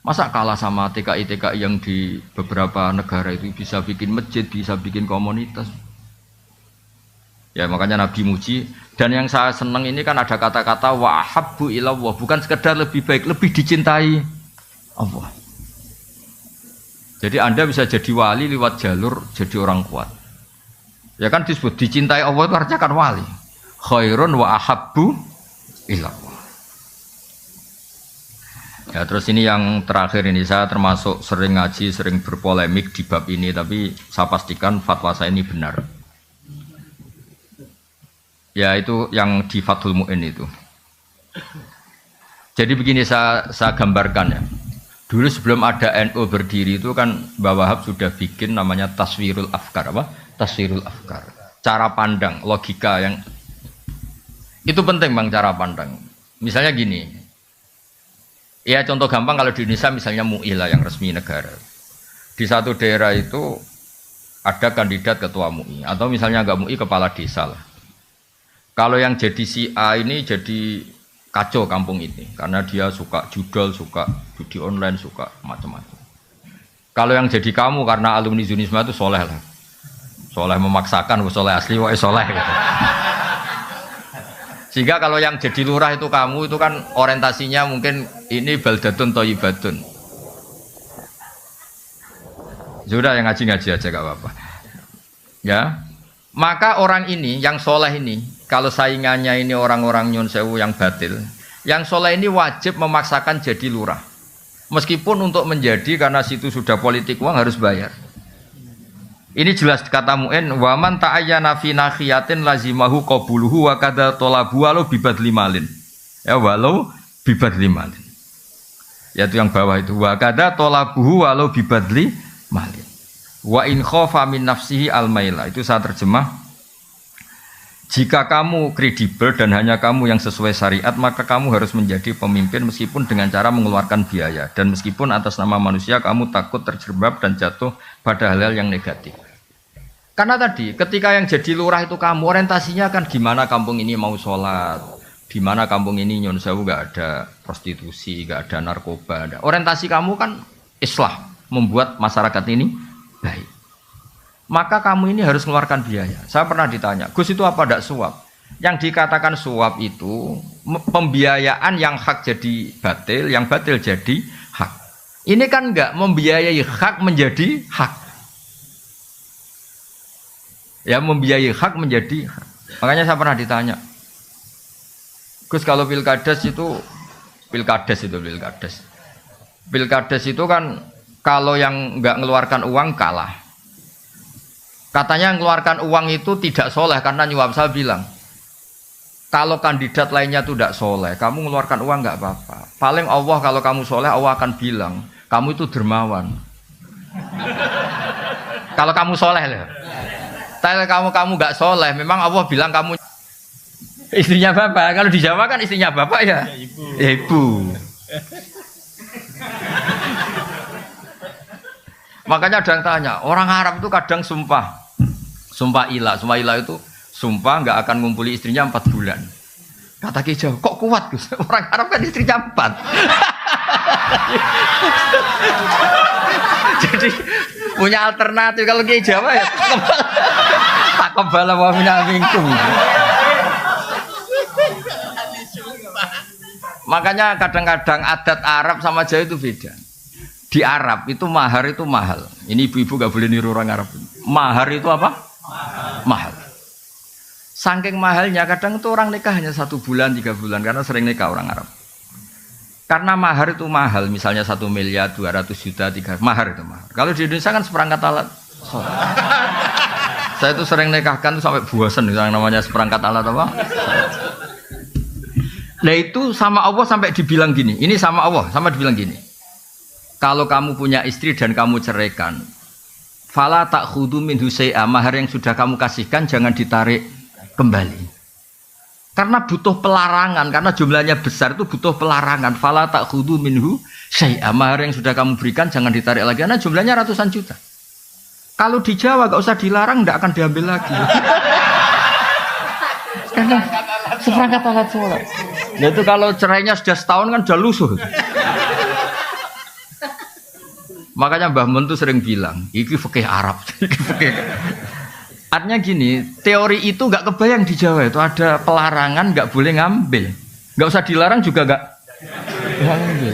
Masa kalah sama TKI-TKI yang di beberapa negara itu bisa bikin masjid, bisa bikin komunitas. Ya makanya Nabi muji. Dan yang saya senang ini kan ada kata-kata wa ahabbu ilallah, bukan sekedar lebih baik, lebih dicintai Allah. Jadi Anda bisa jadi wali lewat jalur jadi orang kuat. Ya kan disebut dicintai Allah itu artinya kan wali. Khairun wa ahabbu ilallah. Ya terus ini yang terakhir ini, saya termasuk sering ngaji, sering berpolemik di bab ini, tapi saya pastikan fatwa saya ini benar. Ya itu yang di Fathul Mu'in itu. Jadi begini saya gambarkan ya. Dulu sebelum ada NU berdiri itu kan Mbah Wahab sudah bikin namanya Taswirul Afkar, apa? Taswirul Afkar. Cara pandang, logika yang itu penting Bang, cara pandang. Misalnya gini. Ya contoh gampang kalau di Indonesia misalnya MUI lah yang resmi negara. Di satu daerah itu ada kandidat ketua MUI atau misalnya enggak MUI kepala desa lah. Kalau yang jadi si A ini jadi kacau kampung ini karena dia suka judol, suka judi online, suka macam-macam. Kalau yang jadi kamu karena alumni Yunisma itu soleh lah. Soleh memaksakan, soleh asli, soleh gitu. Sehingga kalau yang jadi lurah itu kamu itu kan orientasinya mungkin ini baldatun thayyibatun. Sudah yang ngaji-ngaji aja gak apa-apa. Ya. Maka orang ini yang soleh ini, kalau saingannya ini orang-orang nyun sewu yang batil, yang soleh ini wajib memaksakan jadi lurah. Meskipun untuk menjadi karena situ sudah politik uang harus bayar. Ini jelas kata Mu'in, wa man ta'ayyana fi nakhiyatin lazimahu qabuluhu wa kadza talabu walau bibadli malin. Ya walau bibadli malin. Yaitu yang bawah itu wa kadza talabuhu walau bibadli malin. Wa in khafa min nafsihi al-maila. Itu saya terjemah. Jika kamu kredibel dan hanya kamu yang sesuai syariat, maka kamu harus menjadi pemimpin meskipun dengan cara mengeluarkan biaya. Dan meskipun atas nama manusia kamu takut terjerembab dan jatuh pada hal-hal yang negatif. Karena tadi ketika yang jadi lurah itu kamu, orientasinya kan gimana kampung ini mau sholat, di mana kampung ini nyun sewu gak ada prostitusi, gak ada narkoba. Ada. Orientasi kamu kan islah, membuat masyarakat ini baik. Maka kamu ini harus mengeluarkan biaya. Saya pernah ditanya, Gus itu apa tidak suap? Yang dikatakan suap itu pembiayaan yang hak jadi batil, yang batil jadi hak. Ini kan enggak membiayai hak menjadi hak. Ya membiayai hak menjadi hak. Makanya saya pernah ditanya, Gus kalau pilkades itu itu kan kalau yang enggak mengeluarkan uang kalah. Katanya mengeluarkan uang itu tidak soleh karena nyuap. Saya bilang, kalau kandidat lainnya itu tidak soleh, kamu mengeluarkan uang nggak apa-apa. Paling Allah kalau kamu soleh, Allah akan bilang, kamu itu dermawan. Kalau kamu soleh lah. Tapi kamu nggak soleh, memang Allah bilang kamu istrinya bapak. Kalau di Jawa kan istrinya bapak ya, ibu. Makanya ada yang tanya, orang Arab itu kadang sumpah ilah itu sumpah nggak akan ngumpuli istrinya 4 bulan. Kata Ki Jawa, kok kuat Gus? Orang Arab kan istrinya 4. Jadi punya alternatif. Kalau Ki Jawa ya tak kebal wa punya mingkum. Makanya kadang-kadang adat Arab sama Jawa itu beda. Di Arab itu mahar itu mahal. Ini ibu-ibu gak boleh niru orang Arab. Mahar itu apa? Mahal. Saking mahalnya kadang itu orang nikah hanya 1 bulan, 3 bulan karena sering nikah orang Arab. Karena mahar itu mahal, misalnya 1 miliar, 200 juta, 3 mahar itu mahal. Kalau di Indonesia kan seperangkat alat sholat. Saya itu sering nikahkan tuh sampai bosan yang namanya seperangkat alat apa? Nah itu sama Allah sampai dibilang gini. Ini sama Allah sama dibilang gini. Kalau kamu punya istri dan kamu ceraikan, fala ta'khudhu minhu syai'a, mahar yang sudah kamu kasihkan jangan ditarik kembali. Karena butuh pelarangan, karena jumlahnya besar itu butuh pelarangan. Fala ta'khudhu minhu syai'a, mahar yang sudah kamu berikan jangan ditarik lagi karena jumlahnya ratusan juta. Kalau di Jawa gak usah dilarang, gak akan diambil lagi. Karena seperangkat alat sholat. Nah itu kalau cerainya sudah setahun kan sudah lusuh. Makanya Mbah Mun tuh sering bilang, iki fikih Arab, iki fikih. Artinya gini, teori itu nggak kebayang di Jawa itu ada pelarangan nggak boleh ngambil, nggak usah dilarang juga nggak ngambil.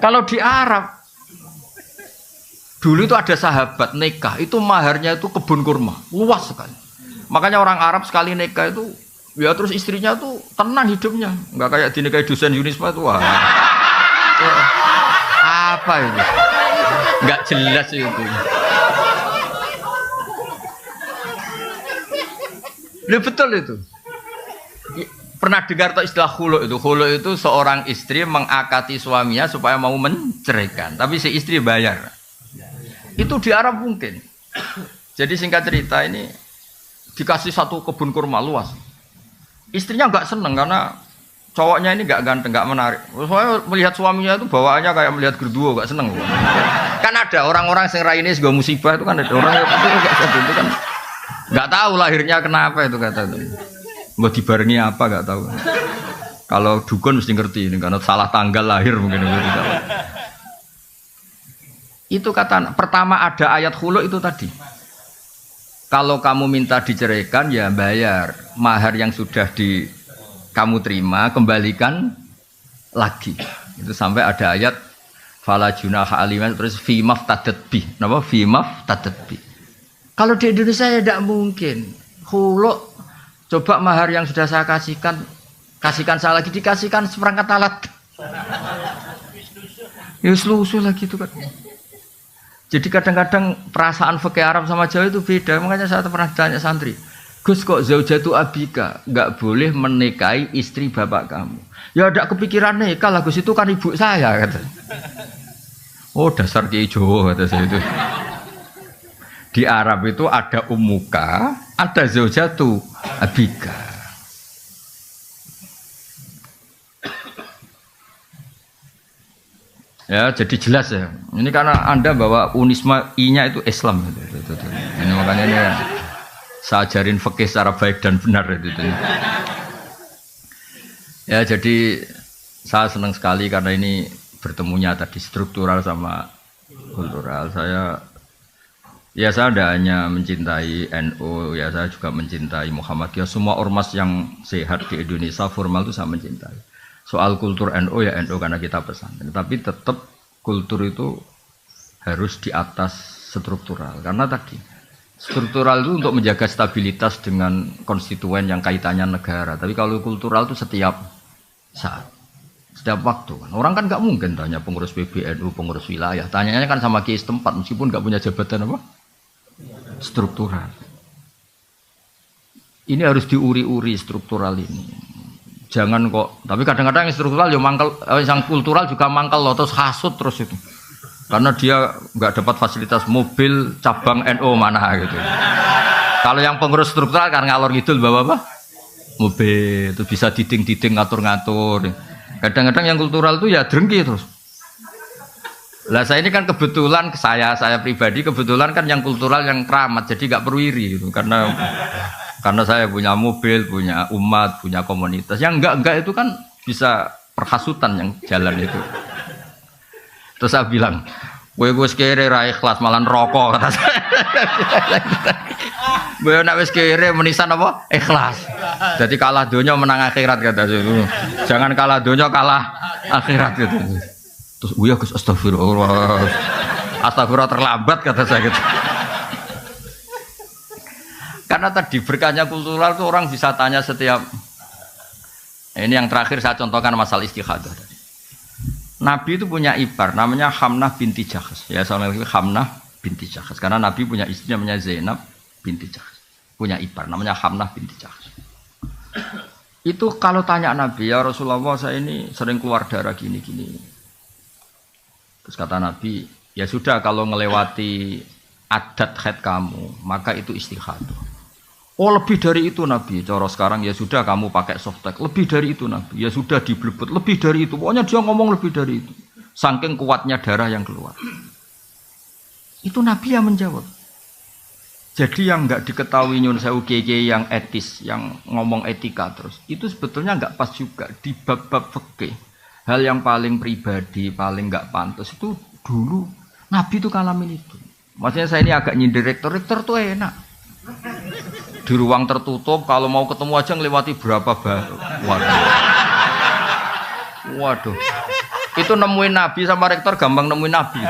Kalau di Arab dulu itu ada sahabat nikah itu maharnya itu kebun kurma luas sekali. Makanya orang Arab sekali nikah itu ya terus istrinya tuh tenang hidupnya, nggak kayak dinikahi dosen Unisma itu wah. Apa itu? Nggak jelas itu. Ya betul itu. Pernah dengar tak istilah khulu itu? Khulu itu seorang istri mengakati suaminya supaya mau menceraikan, tapi si istri bayar. Itu di Arab mungkin. Jadi singkat cerita ini dikasih satu kebun kurma luas. Istrinya nggak seneng karena cowoknya ini nggak ganteng, nggak menarik. Soalnya melihat suaminya itu bawaannya kayak melihat gerduo, nggak seneng. Kan ada orang-orang yang raine juga musibah itu kan ada orang yang itu kan nggak tahu lahirnya kenapa itu kata itu. Mau dibarengi apa nggak tahu. Kalau dukun mesti ngerti ini karena salah tanggal lahir mungkin. Itu kata pertama ada ayat khulu itu tadi. Kalau kamu minta diceraikan ya bayar mahar yang sudah kamu terima kembalikan lagi. Itu sampai ada ayat fala junaha aliman terus fi maftadat bi. Napa fi maftadat bi. Kalau di Indonesia ya tidak mungkin. Khulu coba mahar yang sudah saya kasihkan saya lagi dikasihkan seperangkat alat. Ya selusuh lagi itu kan. Jadi kadang-kadang perasaan fikih Arab sama Jawa itu beda. Makanya saya pernah tanya santri, Gus kok zaujatu abika nggak boleh menikahi istri bapak kamu? Ya ada kepikiran nikah lah Gus, itu kan ibu saya kata. Oh dasar Kiai Jawa kata saya itu. Di Arab itu ada ummuka, ada zaujatu abika. Ya, jadi jelas ya. Ini karena Anda bawa Unisma I-nya itu Islam. Ini makanya ini saya ajarin fikih secara baik dan benar itu. Ya, jadi saya senang sekali karena ini bertemunya tadi struktural sama kultural. Saya tidak hanya mencintai NU, ya saya juga mencintai Muhammadiyah. Semua ormas yang sehat di Indonesia formal itu saya mencintai. Soal kultur NU ya NU karena kita pesantren, tapi tetap kultur itu harus di atas struktural. Karena tadi struktural itu untuk menjaga stabilitas dengan konstituen yang kaitannya negara. Tapi kalau kultural itu setiap saat, setiap waktu. Orang kan nggak mungkin tanya pengurus PBNU, pengurus wilayah. Tanyanya kan sama kiai setempat meskipun nggak punya jabatan apa? Struktural. Ini harus diuri-uri struktural ini. Jangan kok, tapi kadang-kadang yang struktural ya mangkal, yang kultural juga mangkal loh, terus hasut terus itu. Karena dia nggak dapat fasilitas mobil cabang NU mana gitu. Kalau yang pengurus struktural kan ngalor ngidul bawa apa? Mobil, itu bisa diding-diding ngatur-ngatur. Kadang-kadang yang kultural itu ya drengki terus. Lah saya ini kan kebetulan saya pribadi kebetulan kan yang kultural yang keramat, jadi nggak perlu iri gitu. Karena saya punya mobil, punya umat, punya komunitas. Yang enggak itu kan bisa perhasutan yang jalan itu. Terus saya bilang, gue kere ra ikhlas malah rokok kata saya. Gue nak wis kere menisan apa? Ikhlas. Jadi kalah dunia menang akhirat kata saya. Jangan kalah dunia kalah akhirat gitu. Terus ya Gus astagfirullah. Astagfirullah terlambat kata saya gitu. Karena tadi berkahnya kultural itu orang bisa tanya setiap. Ini yang terakhir saya contohkan masalah istikhadah tadi. Nabi itu punya ipar namanya Hamnah binti Jahsh. Ya soalnya Hamnah binti Jahsh. Karena Nabi punya istri namanya Zainab binti Jahsh. Punya ipar namanya Hamnah binti Jahsh. Itu kalau tanya Nabi, ya Rasulullah saya ini sering keluar darah gini-gini. Terus kata Nabi, ya sudah kalau melewati adat haid kamu, maka itu istikhadah. Oh lebih dari itu Nabi, cara sekarang ya sudah kamu pakai softtek, lebih dari itu Nabi, ya sudah diblebet, lebih dari itu, pokoknya dia ngomong lebih dari itu, saking kuatnya darah yang keluar. Itu Nabi yang menjawab. Jadi yang nggak diketahui nyun sewu kiai yang etis, yang ngomong etika terus, itu sebetulnya nggak pas juga di bab-bab fikih. Hal yang paling pribadi, paling nggak pantas itu dulu Nabi itu kalamin itu. Maksudnya saya ini agak nyindir rektor tuh enak. Di ruang tertutup kalau mau ketemu aja ngelewati berapa baru. Waduh. Itu nemuin Nabi sama rektor gampang nemuin Nabi.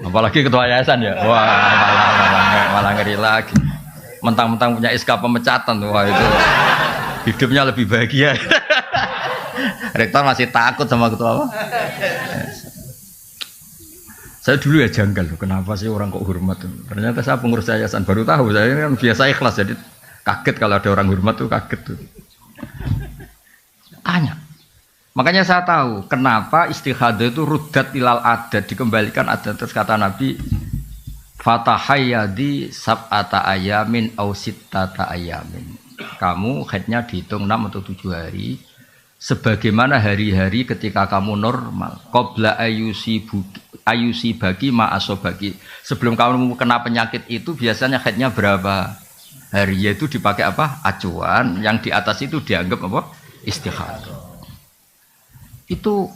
Apalagi ketua yayasan ya. Wah, malah ngeri lagi. Mentang-mentang punya SK pemecatan, wah itu hidupnya lebih bahagia. Rektor masih takut sama ketua apa? Saya dulu ya janggal loh, kenapa sih orang kok hormat? Ternyata saya pengurus yayasan baru tahu, saya kan biasa ikhlas jadi kaget kalau ada orang hormat tuh kaget tuh. Tanya. Makanya saya tahu kenapa istihadah itu rudat ilal adat, dikembalikan adat. Terus kata Nabi fatahayyadi sab'ata ayamin au sittata ayamin. Kamu haidnya dihitung 6 atau 7 hari sebagaimana hari-hari ketika kamu normal. Qabla ayusi bagi ma'asobagi. Sebelum kamu kena penyakit itu biasanya haidnya berapa hari, yaitu dipakai apa? Acuan. Yang di atas itu dianggap apa? Istihadah. Itu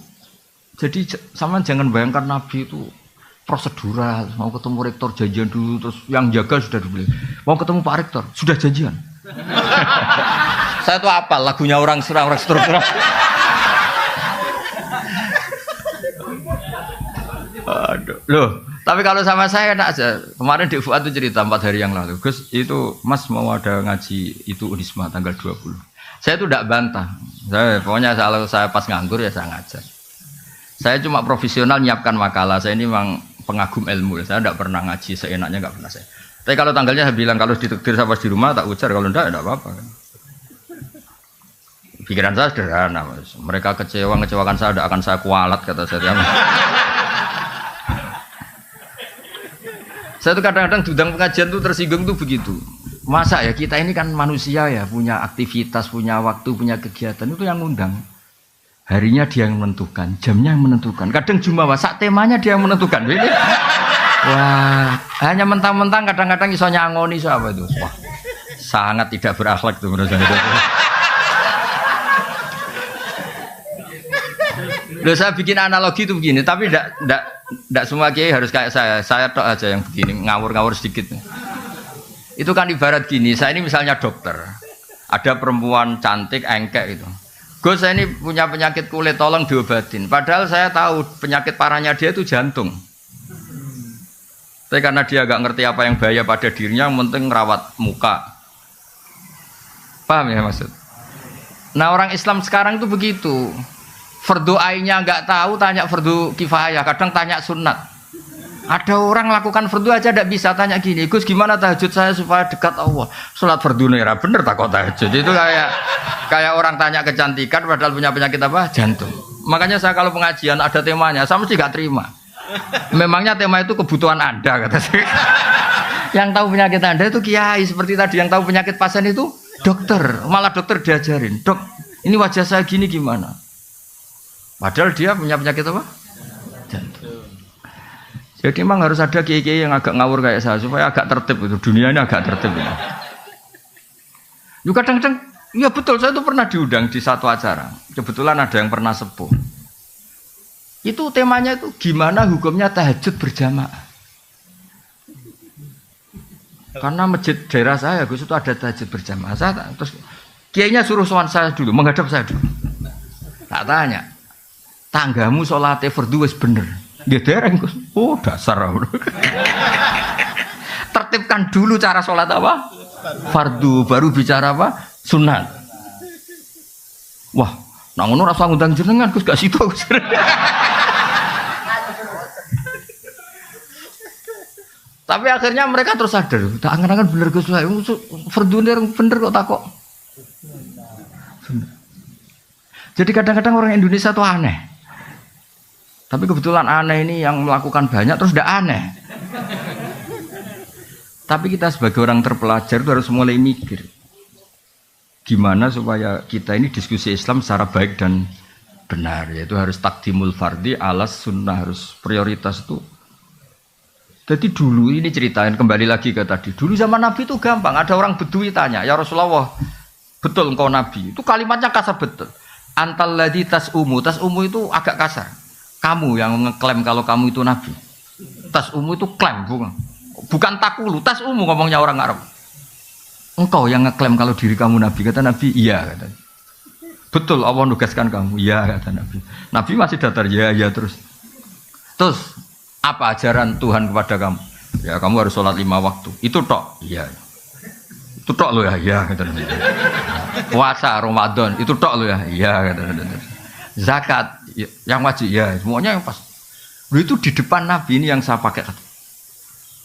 jadi sama jangan bayangkan Nabi itu prosedural, mau ketemu rektor janjian dulu, terus yang jaga sudah dibeli, mau ketemu Pak Rektor sudah janjian. Saya tuh apa lagunya orang struktural. Aduh, loh. Tapi kalau sama saya enak aja. Kemarin di Fuad itu cerita 4 hari yang lalu. Gus, itu Mas mau ada ngaji itu Unisma tanggal 20. Saya itu tidak bantah. Pokoknya kalau saya pas nganggur ya saya ngajar. Saya cuma profesional nyiapkan makalah. Saya ini memang pengagum ilmu. Saya tidak pernah ngaji seenaknya, nggak pernah saya. Tapi kalau tanggalnya saya bilang kalau ditakdir saya pas di rumah tak ujar, kalau tidak apa-apa. Pikiran saya sederhana, Mas. Mereka ngecewakan saya, tidak akan saya kualat kata saya. Saya tuh kadang-kadang diundang pengajian tuh tersinggung tuh begitu. Masa ya kita ini kan manusia ya, punya aktivitas, punya waktu, punya kegiatan, itu yang ngundang. Harinya dia yang menentukan, jamnya yang menentukan. Kadang Jumawa, sak temanya dia yang menentukan. Ini, wah, hanya mentang-mentang kadang-kadang iso nyangoni siapa itu. Wah, sangat tidak berakhlak tuh menurut saya. Loh, saya bikin analogi itu begini, tapi tidak semua kiai harus kayak saya. Saya tok aja yang begini, ngawur-ngawur sedikit. Itu kan ibarat gini, saya ini misalnya dokter, ada perempuan cantik, engkek itu. Gus, saya ini punya penyakit kulit, tolong diobatin. Padahal saya tahu penyakit parahnya dia itu jantung. Tapi karena dia agak ngerti apa yang bahaya pada dirinya, yang penting rawat muka. Paham ya maksud? Nah orang Islam sekarang itu begitu. Fardu ainnya nggak tahu, tanya fardu kifayah, kadang tanya sunat. Ada orang lakukan fardu aja tidak bisa tanya gini, Gus gimana tahajud saya supaya dekat Allah? Sholat fardu nera bener tak kok tahajud? Itu kayak orang tanya kecantikan padahal punya penyakit apa? Jantung. Makanya saya kalau pengajian ada temanya, saya mesti gak terima. Memangnya tema itu kebutuhan Anda kata saya. Yang tahu penyakit Anda itu kiai seperti tadi, yang tahu penyakit pasien itu dokter. Malah dokter diajarin, dok ini wajah saya gini gimana? Padahal dia punya penyakit apa? Jantung. Jadi memang harus ada kiai-kiai yang agak ngawur kayak saya supaya agak tertib itu, dunia ini agak tertib. Yuk kadang-kadang, ya betul, saya itu pernah diundang di satu acara. Kebetulan ada yang pernah sepuh. Itu temanya itu gimana hukumnya tahajud berjamaah. Karena masjid daerah saya, Gus itu ada tahajud berjamaah. Terus kiainya suruh sowan saya dulu, menghadap saya dulu. Tak tanya, tanggamu sholatnya fardu wis bener. Dia dereng Gus. Oh dasar. Tertibkan dulu cara sholat apa? Fardu, baru bicara apa? Sunat. Wah, nang ngono rasa ngundang jenengan Gus gak situ Gus. Tapi akhirnya mereka terus sadar, tak angan-angan bener Gus, fardu bener kok takok. Jadi kadang-kadang orang Indonesia tuh aneh. Tapi kebetulan aneh ini yang melakukan banyak terus tidak aneh. Tapi kita sebagai orang terpelajar itu harus mulai mikir gimana supaya kita ini diskusi Islam secara baik dan benar, yaitu harus takdimul fardhi alas sunnah, harus prioritas itu. Jadi dulu ini ceritain kembali lagi ke tadi, dulu zaman Nabi itu gampang, ada orang Bedui tanya, ya Rasulullah betul engkau Nabi? Itu kalimatnya kasar betul. Antal ladzi tas'umu itu agak kasar. Kamu yang ngeklaim kalau kamu itu Nabi. Tas'umu itu klaim, bukan takulu, tas'umu ngomongnya orang Arab. Engkau yang ngeklaim kalau diri kamu Nabi, kata Nabi, iya kata. Betul Allah nugaskan kamu, iya kata Nabi. Nabi masih datar, ya terus. Terus apa ajaran Tuhan kepada kamu? Ya kamu harus sholat 5 waktu. Itu tok, iya. Itu tok lo ya, iya kata Nabi. Puasa Ramadan, itu tok lo ya, iya kata Nabi. Zakat yang wajib, ya semuanya yang pas. Itu di depan Nabi ini yang saya pakai kata.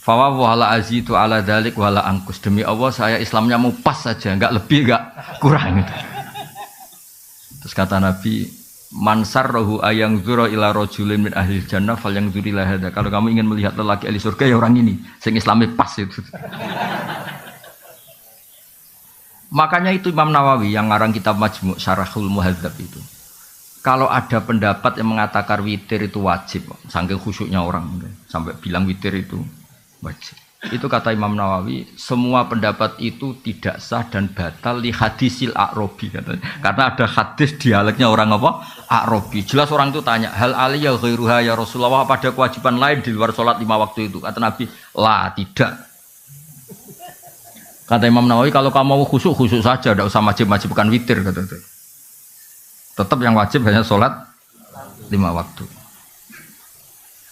Fawa wala azitu ala dalik wala angkus, demi Allah saya Islamnya mau pas saja, enggak lebih enggak kurang gitu. Terus kata Nabi, mansar rohu ayang zuro ila rojulin min ahli jannah fal yang zuri lahada. Kalau kamu ingin melihat lelaki ahli surga ya orang ini, sing Islamnya pas itu. Makanya itu Imam Nawawi yang ngarang kitab Majmu' Syarahul Muhadzab itu. Kalau ada pendapat yang mengatakan witir itu wajib, saking khusyuknya orang sampai bilang witir itu wajib. Itu kata Imam Nawawi, semua pendapat itu tidak sah dan batal li hadisil a'robi katanya. Karena ada hadis dialeknya orang apa? A'robi. Jelas orang itu tanya, hal aliyya ghairuha ya Rasulullah, pada kewajiban lain di luar sholat 5 waktu itu? Kata Nabi, lah tidak. Kata Imam Nawawi, kalau kamu mau khusyuk saja, tidak usah wajib-wajibkan witir kata itu. Tetap yang wajib hanya sholat 5 waktu.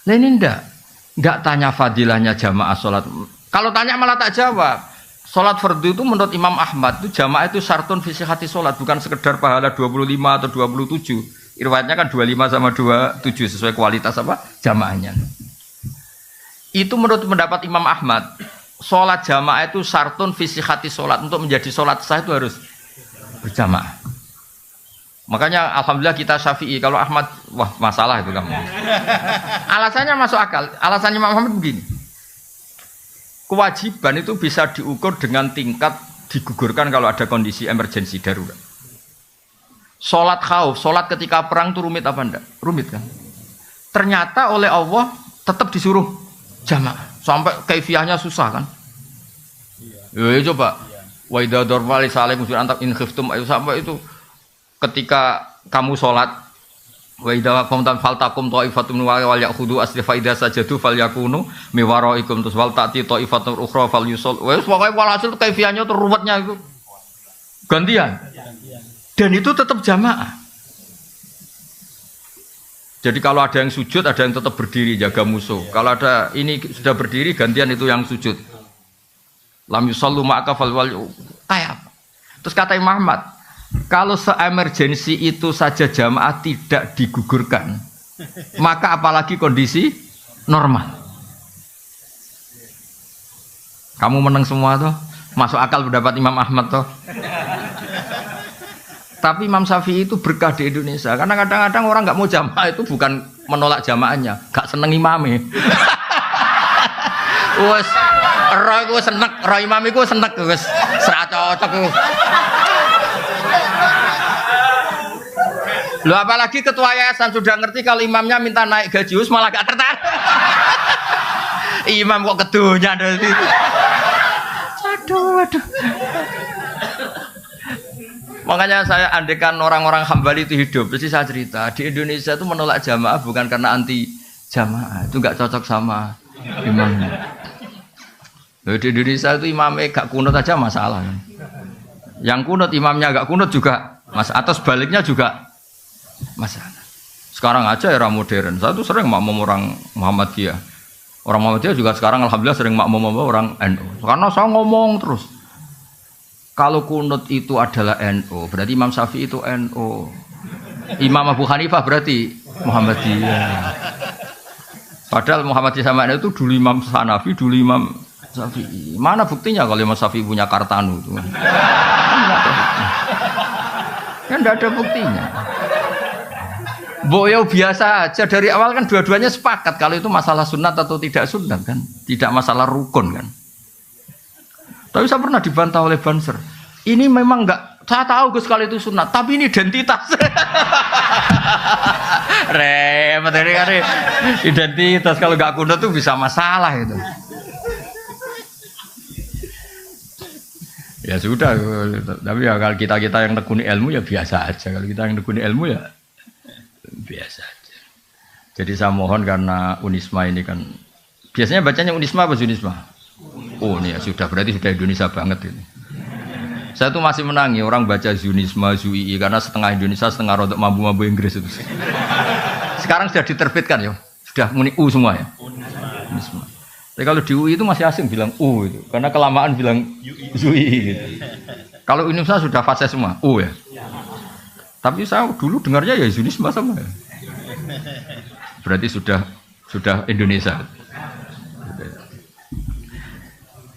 Nah ini enggak tanya fadilahnya jamaah sholat. Kalau tanya malah tak jawab. Sholat fardu itu menurut Imam Ahmad itu jamaah itu syartun fi sihhati sholat, bukan sekedar pahala 25 atau 27. Riwayatnya kan 25 sama 27 sesuai kualitas apa? Jamaahnya. Itu menurut pendapat Imam Ahmad. Sholat jamaah itu syartun fi sihhati sholat, untuk menjadi sholat sah itu harus berjamaah. Makanya alhamdulillah kita Syafi'i, kalau Ahmad wah masalah itu kamu. Alasannya masuk akal. Alasannya Imam Ahmad begini. Kewajiban itu bisa diukur dengan tingkat digugurkan kalau ada kondisi emergensi darurat. Salat khauf, salat ketika perang itu rumit apa enggak? Rumit kan? Ternyata oleh Allah tetap disuruh jamaah. Sampai kaifiahnya susah kan? Iya. Coba. Wa idza darba li salaikum antak in khiftum ayu sampai itu ketika kamu sholat, wa idza qamtum faltakum ta'ifatun wal ya'khudhu aslifa idza sajadu falyakunu miwaraikum tus wal ta'ti ta'ifatun ukhra falyusul. Wes pokoke walhasil kaifiahnya itu ruwetnya itu gantian. Dan itu tetap jamaah. Jadi kalau ada yang sujud, ada yang tetap berdiri jaga musuh. Kalau ada ini sudah berdiri, gantian itu yang sujud. Lam yusallu ma'aka fal wal kayak apa? Terus kata Imam Ahmad, kalau se-emergensi itu saja jamaah tidak digugurkan, maka apalagi kondisi normal. Kamu menang semua tuh, masuk akal pendapat Imam Ahmad tuh. Tapi Imam Syafi'i itu berkah di Indonesia, karena kadang-kadang orang nggak mau jamaah itu bukan menolak jamaahnya, nggak seneng imamnya. Wes, roh gue seneng, roh imamnya gue seneng, wes serat cocok. Loh apalagi ketua yayasan sudah ngerti kalau imamnya minta naik gaji malah gak tertarik. Imam kok kedunya dari itu. Aduh. Makanya saya andekan orang-orang Hambali itu hidup, pasti saya cerita di Indonesia itu menolak jamaah bukan karena anti jamaah, itu nggak cocok sama imamnya. Loh, di Indonesia itu imamnya gak kunut aja masalah. Yang kunut imamnya gak kunut juga atau sebaliknya juga masalah. Sekarang aja era modern. Saya tuh sering makmum orang Muhammadiyah. Orang Muhammadiyah juga sekarang alhamdulillah sering makmum orang NU. Karena saya ngomong terus. Kalau kunut itu adalah NU, berarti Imam Syafi'i itu NU. Imam Abu Hanifah berarti Muhammadiyah. Padahal Muhammadiyah sama NU itu dulu Imam Hanafi, dulu Imam Syafi'i. Mana buktinya kalau Imam Syafi'i punya Kartanu itu? Kan tidak ada buktinya. Boyo biasa aja dari awal kan dua-duanya sepakat kalau itu masalah sunat atau tidak sunat kan, tidak masalah rukun kan. Tapi saya pernah dibantah oleh Banser. Ini memang enggak, saya tahu Gus kalau itu sunat, tapi ini identitas. Repot ini kan identitas kalau enggak kunut tuh bisa masalah itu. Ya sudah, tapi ya kalau kita yang tekuni ilmu ya biasa aja. Kalau kita yang tekuni ilmu ya biasa aja. Jadi saya mohon karena Unisma ini kan biasanya bacanya Unisma apa Zunisma? Oh ini ya sudah berarti sudah Indonesia banget ini. Saya tuh masih menangi orang baca Zunisma, Zui karena setengah Indonesia setengah rodok mampu Inggris itu. Sekarang sudah diterbitkan ya, sudah muni U semua ya. Unisma. Tapi kalau di UI itu masih asing bilang U itu, karena kelamaan bilang Zui gitu. Kalau Indonesia sudah fase semua U ya. Tapi saya dulu dengarnya ya Zunisma sama ya. Berarti sudah Indonesia.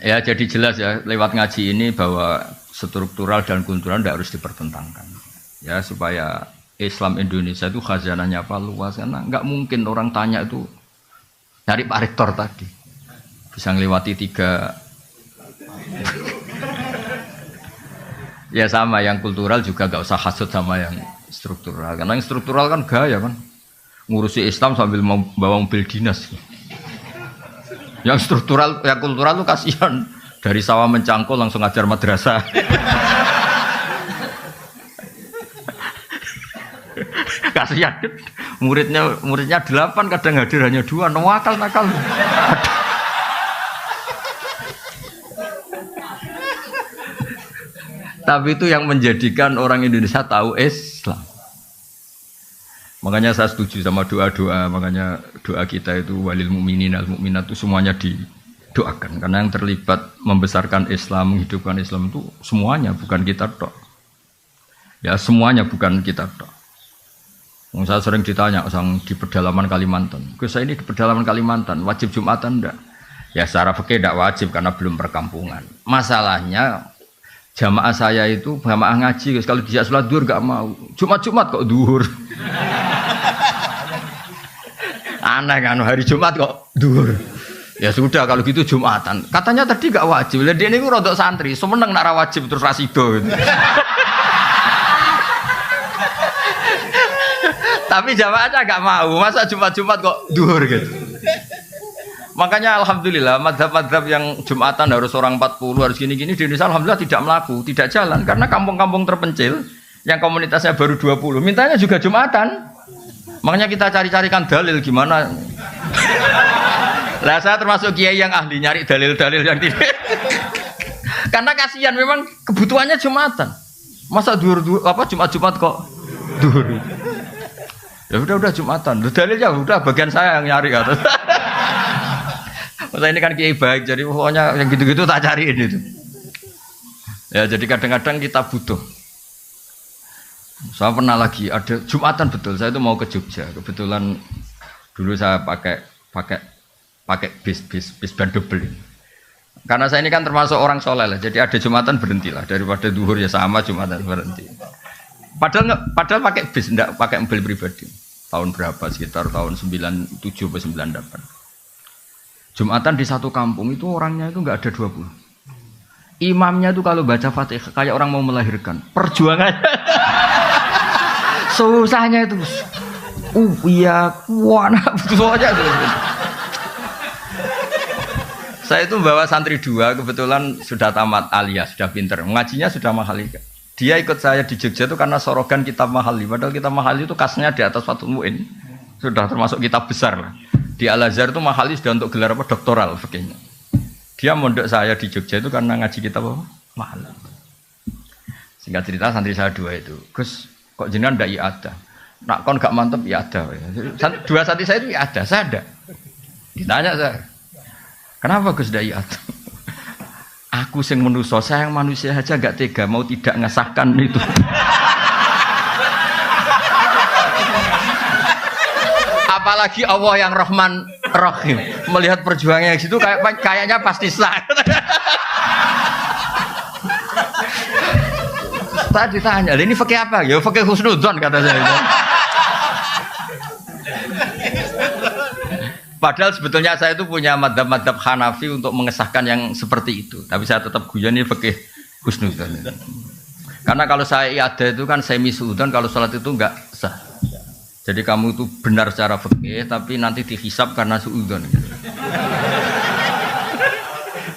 Ya jadi jelas ya lewat ngaji ini bahwa struktural dan kultural tidak harus dipertentangkan. Ya supaya Islam Indonesia itu khazanahnya apa luas karena nggak mungkin orang tanya itu nyari Pak Rektor tadi. Bisa ngelewati 3 ya sama yang kultural juga gak usah hasut sama yang struktural karena yang struktural kan gaya kan ngurusi Islam sambil bawa mobil dinas yang struktural yang kultural tuh kasihan dari sawah mencangkul langsung ajar madrasah kasihan muridnya 8 kadang hadir hanya 2 nakal tapi itu yang menjadikan orang Indonesia tahu Islam. Makanya saya setuju sama doa-doa, makanya doa kita itu walil mu'minin al mu'minat itu semuanya didoakan karena yang terlibat membesarkan Islam, menghidupkan Islam itu semuanya bukan kita tok. Ya semuanya bukan kita tok. Saya sering ditanya di pedalaman Kalimantan. Gus saya ini di pedalaman Kalimantan wajib Jumatan enggak? Ya secara fikih enggak wajib karena belum perkampungan. Masalahnya jamaah saya itu jamaah ngaji guys kalau dijak sholat duhur gak mau Jumat kok duhur aneh kan hari Jumat kok duhur ya sudah kalau gitu Jumatan katanya tadi gak wajib dia ini rodok santri semeneng nak wajib terus rasido gitu. Tapi jamaahnya gak mau masa Jumat kok duhur gitu. Makanya alhamdulillah madhab-madhab yang Jumatan harus orang 40 harus gini-gini di Indonesia alhamdulillah tidak melaku, tidak jalan karena kampung-kampung terpencil yang komunitasnya baru 20 mintanya juga Jumatan. Makanya kita cari-carikan dalil gimana. Lah saya termasuk kiai yang ahli nyari dalil-dalil yang tidak. Karena kasihan memang kebutuhannya Jumatan. Masa Jumat kok duhur. Ya udah Jumatan. Dalilnya udah bagian saya yang nyari atau. Masa ini kan kiai baik, jadi pokoknya yang gitu-gitu tak cariin itu. Ya jadi kadang-kadang kita butuh. Saya pernah lagi ada Jumatan betul, saya itu mau ke Jogja. Kebetulan dulu saya pakai bis ban double. Karena saya ini kan termasuk orang soleh lah, jadi ada Jumatan berhentilah daripada duhur ya sama Jumatan berhenti. Padahal pakai bis, enggak pakai mobil pribadi. Tahun berapa? Sekitar tahun 97 atau 98. Jumatan di satu kampung itu orangnya itu enggak ada 20. Imamnya itu kalau baca Fatihah kayak orang mau melahirkan. Perjuangannya susahnya itu. Iya, kuana betul aja. Saya itu bawa santri 2 kebetulan sudah tamat alias, sudah pinter. Mengajinya sudah mahal. Dia ikut saya di Jogja itu karena sorogan kitab Mahali. Padahal kitab Mahali itu kasnya di atas Fathul Mu'in. Sudah termasuk kitab besar lah. Di Al-Azhar itu Mahali sudah untuk gelar apa doktoral fakihnya. Dia mondok saya di Jogja itu karena ngaji kitab apa? Mahali. Singkat cerita santri saya 2 itu. Gus, kok jenengan ndak ada? Nak kon gak mantep ya ada. 2 santri saya itu ya ada, saya ada. Ditanya saya. Kenapa Gus ndak ada? Aku sing manusia, saya yang manusia aja gak tega mau tidak ngesahkan itu. Apalagi Allah yang Rahman Rahim melihat perjuangannya di situ kayaknya pasti sah. Tadi ditanya, ini fikih apa? Ya fikih husnudzon kata saya. Padahal sebetulnya saya itu punya madhab-madhab Hanafi untuk mengesahkan yang seperti itu. Tapi saya tetap guyon ini fikih husnudzon. Karena kalau saya iadah itu kan semi suudzon, kalau sholat itu enggak sah. Jadi kamu itu benar secara fikih, tapi nanti dihisab karena suudzon.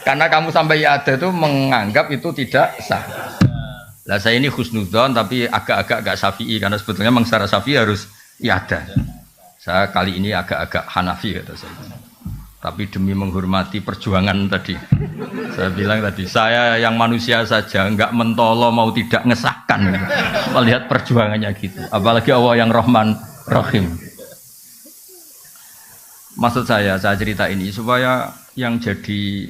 Karena kamu sampai iadah itu menganggap itu tidak sah. Lah saya ini husnudzon tapi agak-agak syafi'i karena sebetulnya memang secara syafi'i harus iadah. Saya kali ini agak-agak Hanafi kata saya. Tapi demi menghormati perjuangan tadi, saya bilang tadi, saya yang manusia saja nggak mentolo mau tidak ngesahkan melihat perjuangannya gitu. Apalagi Allah yang Rahman Rahim. Maksud saya cerita ini supaya yang jadi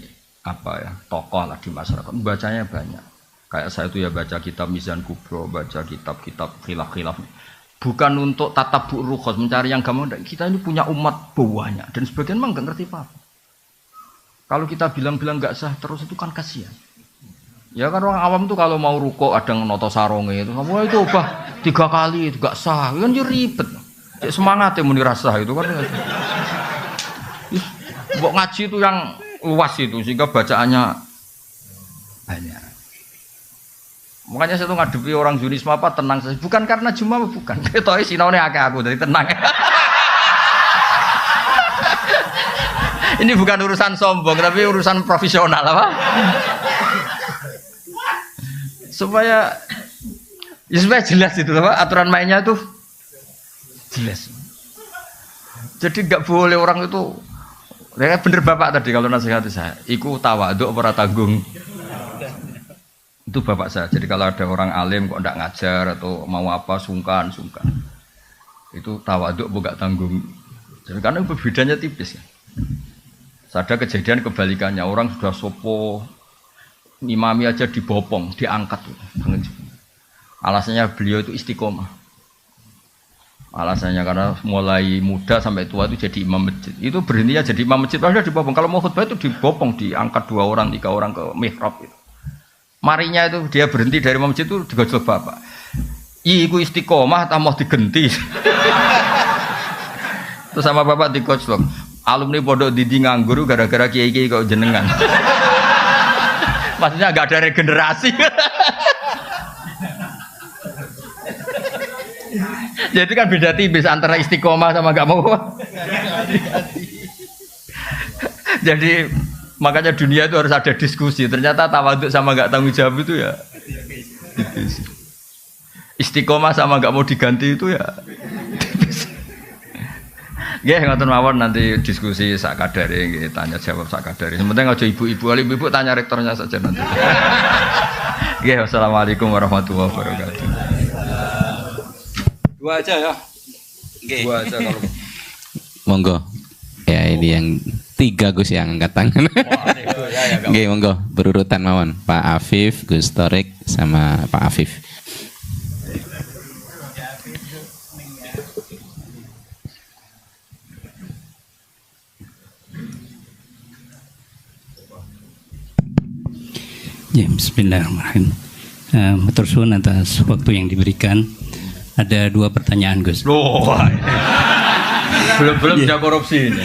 tokoh lah di masyarakat, bacanya banyak. Kayak saya itu ya baca kitab Mizan Kubro, baca kitab-kitab khilaf-khilaf. Bukan untuk tatabbu rukhas, mencari yang gampang. Kita ini punya umat banyak dan sebagian memang nggak ngerti apa-apa. Kalau kita bilang-bilang nggak sah terus itu kan kasihan. Ya kan orang awam tuh kalau mau rukuk ada noto sarunge itu, kamu itu ubah 3 kali itu nggak sah, kan jadi ribet. Semangat ya muni rasa itu kan. Mbok ngaji itu yang luas itu sehingga bacaannya banyak. Makanya saya tuh ngadepi orang Junisme apa tenang saja. Bukan karena Jumat, bukan. Ketoi sinaune akeh aku jadi tenang. Ini bukan urusan sombong, tapi urusan profesional apa? Supaya jelas itu apa? Aturan mainnya itu jelas. Jadi nggak boleh orang itu. Ya bener bapak tadi kalau nasihati saya. Iku tawaduk ora tanggung. Itu bapak saya. Jadi kalau ada orang alim kok ndak ngajar atau mau apa sungkan. Itu tawaduk bukan tanggung. Jadi karena bedanya tipis ya. Ada kejadian kebalikannya, orang sudah sopo imami aja dibopong, diangkat. Alasannya beliau itu istiqomah. Alasannya karena mulai muda sampai tua itu jadi imam masjid. Itu berhentinya jadi imam masjid, padahal dibopong. Kalau mau khutbah itu dibopong, diangkat 2 orang, 3 orang ke mihrab itu. Marinya itu dia berhenti dari masjid itu digojlok bapak. Iku istiqomah tak mau digenti. Terus sama bapak digojlok. Alumni pondok Didi nganggur gara-gara kiai-kiai kok jenengan. Maksudnya enggak ada regenerasi. Jadi kan beda tipis antara istiqomah sama enggak mau. Jadi makanya dunia itu harus ada diskusi. Ternyata tawaduk sama enggak tanggung jawab itu ya. Istiqomah sama enggak mau diganti itu ya. Nggih ngoten mawon nanti diskusi sak kadare nggih tanya jawab sak kadare. Sementing aja ibu-ibu, kalau ibu-ibu tanya rektornya saja nanti. Nggih wassalamualaikum warahmatullahi wabarakatuh. 2 aja ya. Nggih. 2 aja kalau. Monggo. Ya ini yang 3 Gus yang angkat tangan. Nggih monggo berurutan mawon. Pak Afif, Gus Torik sama Pak Afif. Ya, bismillahirrahmanirrahim. Matur suwun atas waktu yang diberikan. Ada 2 pertanyaan, Gus. Loh, belum bisa korupsi ini.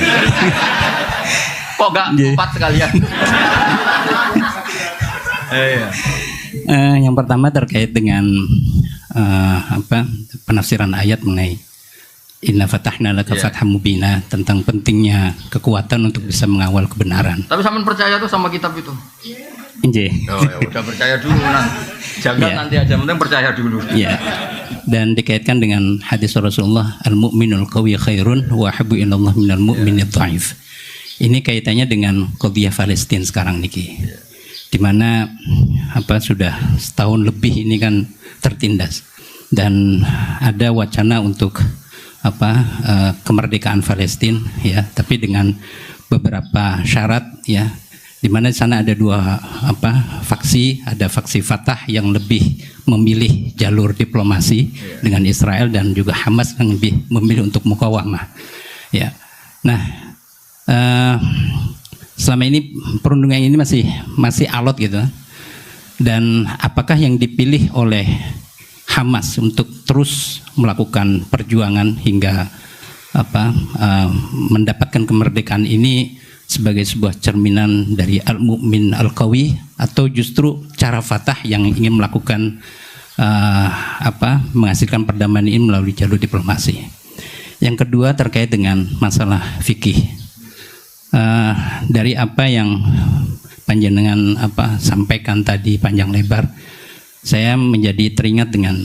Kok enggak 4 sekalian? Yang pertama terkait dengan penafsiran ayat mengenai Inna fatahna laka fatham mubina, tentang pentingnya kekuatan untuk bisa mengawal kebenaran. Tapi sampean percaya tuh sama kitab itu? Injih. Oh ya udah percaya dulu jangan nanti aja, penting percaya dulu. Iya. Dan dikaitkan dengan hadis Rasulullah, al-mu'minul qawi khairun wa habbu ilallah minal mu'minid dhaif. Ini kaitannya dengan qadhiyah Palestina sekarang niki. Di mana sudah setahun lebih ini kan tertindas dan ada wacana untuk kemerdekaan Palestina ya, tapi dengan beberapa syarat ya. Di mana di sana ada 2 faksi, ada faksi Fatah yang lebih memilih jalur diplomasi dengan Israel dan juga Hamas yang lebih memilih untuk mukawamah. Ya. Nah, selama ini perundungan ini masih alot gitu. Dan apakah yang dipilih oleh Hamas untuk terus melakukan perjuangan hingga mendapatkan kemerdekaan ini sebagai sebuah cerminan dari al-mu'min al-qawi, atau justru cara Fatah yang ingin melakukan menghasilkan perdamaian ini melalui jalur diplomasi. Yang kedua terkait dengan masalah fikih. Dari apa yang panjenengan sampaikan tadi panjang lebar, saya menjadi teringat dengan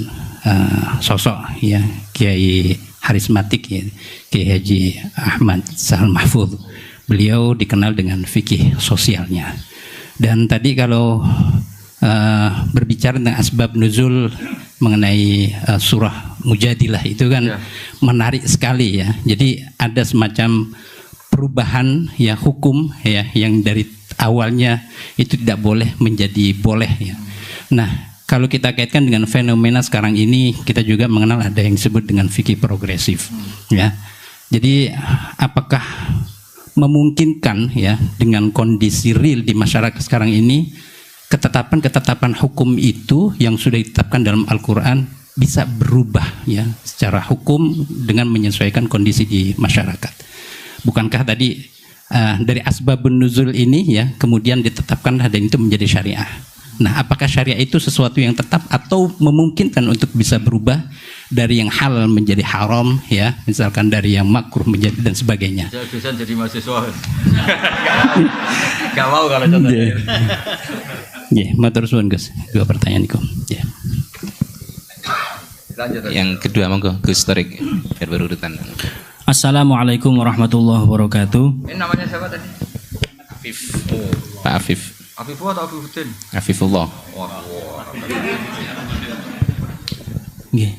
sosok ya Kiai Harismatik ya, Kiai Haji Ahmad Sahal Mahfudz. Beliau dikenal dengan fikih sosialnya. Dan tadi kalau berbicara tentang asbab nuzul mengenai surah Mujadilah itu kan menarik sekali ya. Jadi ada semacam perubahan ya hukum ya yang dari awalnya itu tidak boleh menjadi boleh ya. Nah, kalau kita kaitkan dengan fenomena sekarang ini, kita juga mengenal ada yang disebut dengan fikih progresif ya. Jadi apakah memungkinkan ya dengan kondisi real di masyarakat sekarang ini ketetapan-ketetapan hukum itu yang sudah ditetapkan dalam Al-Quran bisa berubah ya secara hukum dengan menyesuaikan kondisi di masyarakat? Bukankah tadi dari asbabun nuzul ini ya kemudian ditetapkan dan itu menjadi syariah? Nah, apakah syariah itu sesuatu yang tetap atau memungkinkan untuk bisa berubah dari yang halal menjadi haram ya, misalkan dari yang makruh menjadi dan sebagainya? Saya bisa jadi mahasiswa. Gak mau kalau contohnya. Ya, matur suwun Gus. Dua pertanyaan Gus. Ya. Yang kedua monggo Gus Torik biar berurutan. Assalamualaikum warahmatullahi wabarakatuh. Ini namanya siapa tadi? Afif. Pak Afif. Afifullah atau Afifuddin? Afifullah. Nggih.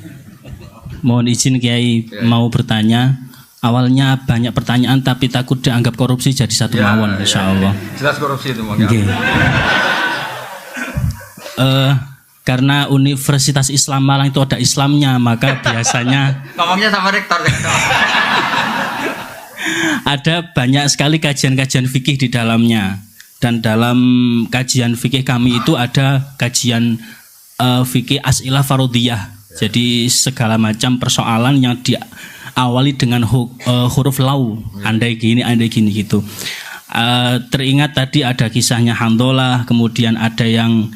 Mohon izin Kiai mau bertanya. Awalnya banyak pertanyaan tapi takut dianggap korupsi jadi satu mawon insyaallah. Jelas korupsi itu Bang. Nggih. Karena Universitas Islam Malang itu ada Islamnya, maka biasanya ngomongnya sama rektor. Ada banyak sekali kajian-kajian fikih di dalamnya. Dan dalam kajian fikih kami itu ada kajian fikih as'ilah farodiyah. Jadi segala macam persoalan yang diawali dengan huruf lau, andai gini gitu. Teringat tadi ada kisahnya Handolah, kemudian ada yang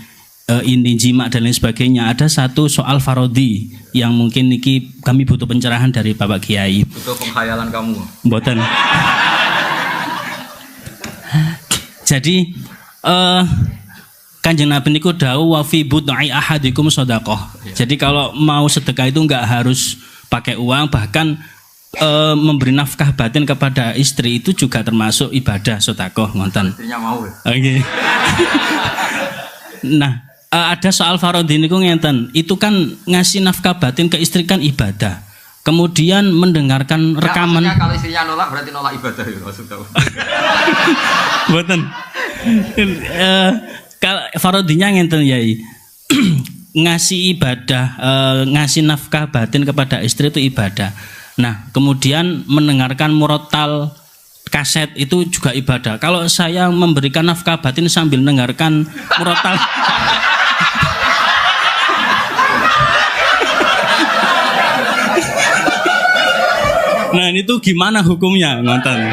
ini jima dan lain sebagainya. Ada satu soal farodi yang mungkin niki kami butuh pencerahan dari Bapak Kiai. Butuh pengkhayalan kamu. Mboten. Jadi Kanjeng Nabi niku dawuh wa fi bud'i ahadikum shadaqah. Jadi kalau mau sedekah itu enggak harus pakai uang, bahkan memberi nafkah batin kepada istri itu juga termasuk ibadah sedekah ngoten. Istrinya mau ya. Oke. Nah, ada soal farodhi niku ngenten. Itu kan ngasih nafkah batin ke istri kan ibadah. Kemudian mendengarkan rekaman. Ya, kalau istrinya nolak berarti nolak ibadah itu maksud tahu. Mboten. Kalau farodhinya ngenten Yai. Ngasih ibadah, ngasih nafkah batin kepada istri itu ibadah. Nah, kemudian mendengarkan murotal kaset itu juga ibadah. Kalau saya memberikan nafkah batin sambil mendengarkan murotal nah itu gimana hukumnya ngoten?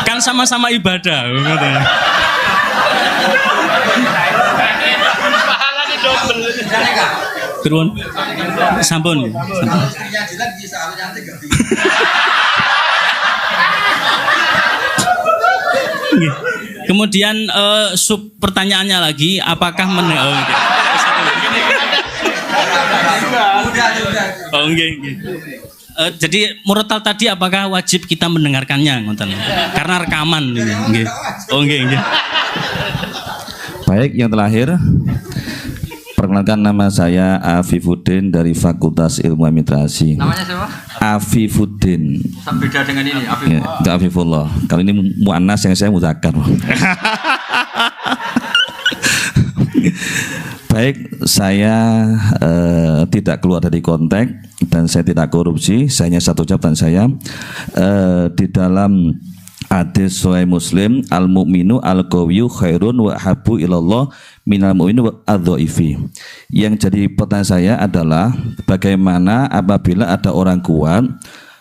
Kan sama-sama ibadah ngoten. Pahalanya double. Turun. Sampun. Kemudian sub pertanyaannya lagi, apakah jadi murotal tadi apakah wajib kita mendengarkannya ngoten? Karena rekaman nggih. Oh nggih. Baik, yang terakhir perkenalkan, nama saya Afifuddin dari Fakultas Ilmu Administrasi. Namanya siapa? Afifuddin. Beda dengan ini, Ya, enggak Afifullah. Kalau ini muannas yang saya muzakkar. Baik, saya tidak keluar dari konteks dan saya tidak korupsi. Saya hanya satu jawaban saya di dalam hadis Sahih Muslim, al mukminu al qawiyyu khairun wa habbu ilallah minal mu'minu adh-dhaifi. Yang jadi pertanyaan saya adalah bagaimana apabila ada orang kuat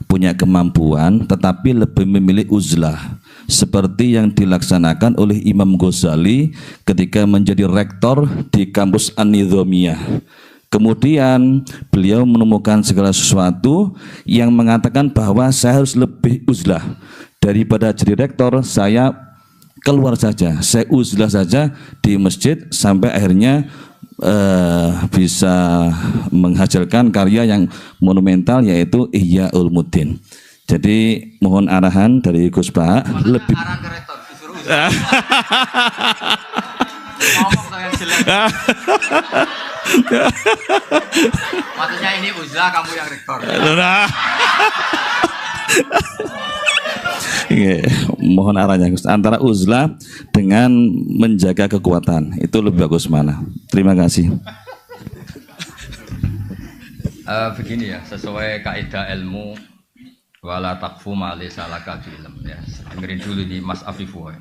punya kemampuan tetapi lebih memilih uzlah seperti yang dilaksanakan oleh Imam Ghazali ketika menjadi rektor di kampus An-Nizamiyah. Kemudian beliau menemukan segala sesuatu yang mengatakan bahwa saya harus lebih uzlah daripada jadi rektor, saya keluar saja, saya uzlah saja di masjid sampai akhirnya bisa menghasilkan karya yang monumental yaitu Ihya Ulumuddin. Jadi mohon arahan dari Gus Pak lebih arahan ke rektor disuruh ngomong yang jelas. Maksudnya ini uzlah, kamu yang rektor. Mohon arahnya Gus, antara uzlah dengan menjaga kekuatan itu lebih bagus mana? Terima kasih. Begini ya, sesuai kaidah ilmu wala taqfu ma laysa laka ilm ya. Dengerin dulu nih Mas Afifu.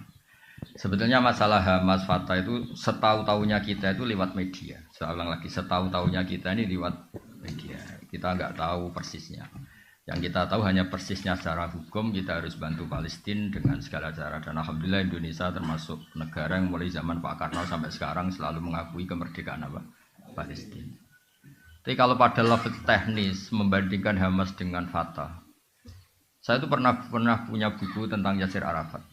Sebetulnya masalah Mas Fatah itu setahu-tahunya kita itu lewat media. Saya ulang lagi, setahu-tahunya kita ini lewat media. Kita nggak tahu persisnya. Yang kita tahu hanya persisnya secara hukum kita harus bantu Palestina dengan segala cara, dan alhamdulillah Indonesia termasuk negara yang mulai zaman Pak Karno sampai sekarang selalu mengakui kemerdekaan Palestina. Tapi kalau pada level teknis membandingkan Hamas dengan Fatah, saya itu pernah punya buku tentang Yasir Arafat,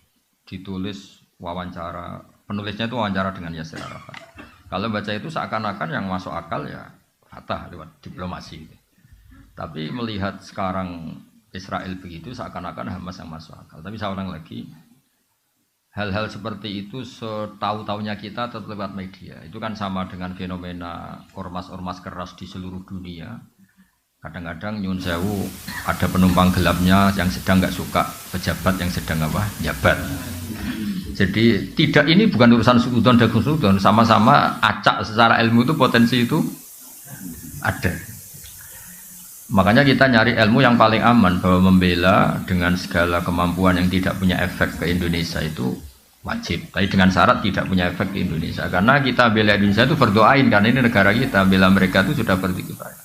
ditulis wawancara, penulisnya itu wawancara dengan Yasir Arafat. Kalau baca itu seakan-akan yang masuk akal ya Fatah lewat diplomasi. Tapi melihat sekarang Israel begitu seakan-akan Hamas yang masuk akal. Tapi saya ulang lagi, hal-hal seperti itu setahu-tahunya kita tetap lewat media. Itu kan sama dengan fenomena ormas-ormas keras di seluruh dunia. Kadang-kadang nyun sewu ada penumpang gelapnya yang sedang nggak suka pejabat yang sedang jabat. Jadi tidak, ini bukan urusan sudon dan sudon, sama-sama acak secara ilmu itu potensi itu ada. Makanya kita nyari ilmu yang paling aman, bahwa membela dengan segala kemampuan yang tidak punya efek ke Indonesia itu wajib. Tapi dengan syarat tidak punya efek ke Indonesia. Karena kita bela Indonesia itu berdoain, karena ini negara kita, bela mereka itu sudah berdikifayah.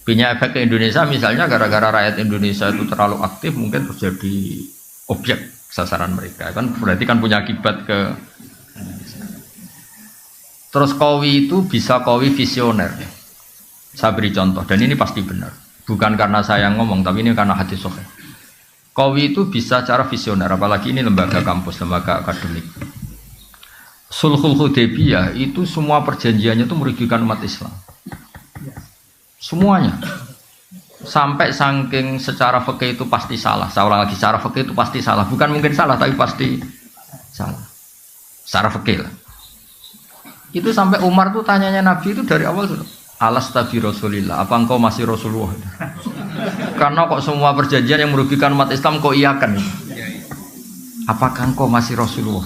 Punya efek ke Indonesia misalnya gara-gara rakyat Indonesia itu terlalu aktif, mungkin terjadi objek sasaran mereka. Kan berarti kan punya akibat ke Indonesia. Terus Kowi itu bisa Kowi visioner. Saya beri contoh, dan ini pasti benar. Bukan karena saya ngomong, tapi ini karena hadis sahih. Kowi itu bisa cara visioner, apalagi ini lembaga kampus, lembaga akademik. Sulhul Hudaybiyah itu semua perjanjiannya itu merugikan umat Islam. Semuanya. Sampai saking secara fikih itu pasti salah. Saya ulang lagi, secara fikih itu pasti salah. Bukan mungkin salah, tapi pasti salah. Secara fikih lah. Itu sampai Umar tuh tanyanya Nabi itu dari awal sudah. Alastabi Rasulillah, apa engkau masih Rasulullah? Karena kok semua perjanjian yang merugikan umat Islam kok iakan? Apakah engkau masih Rasulullah?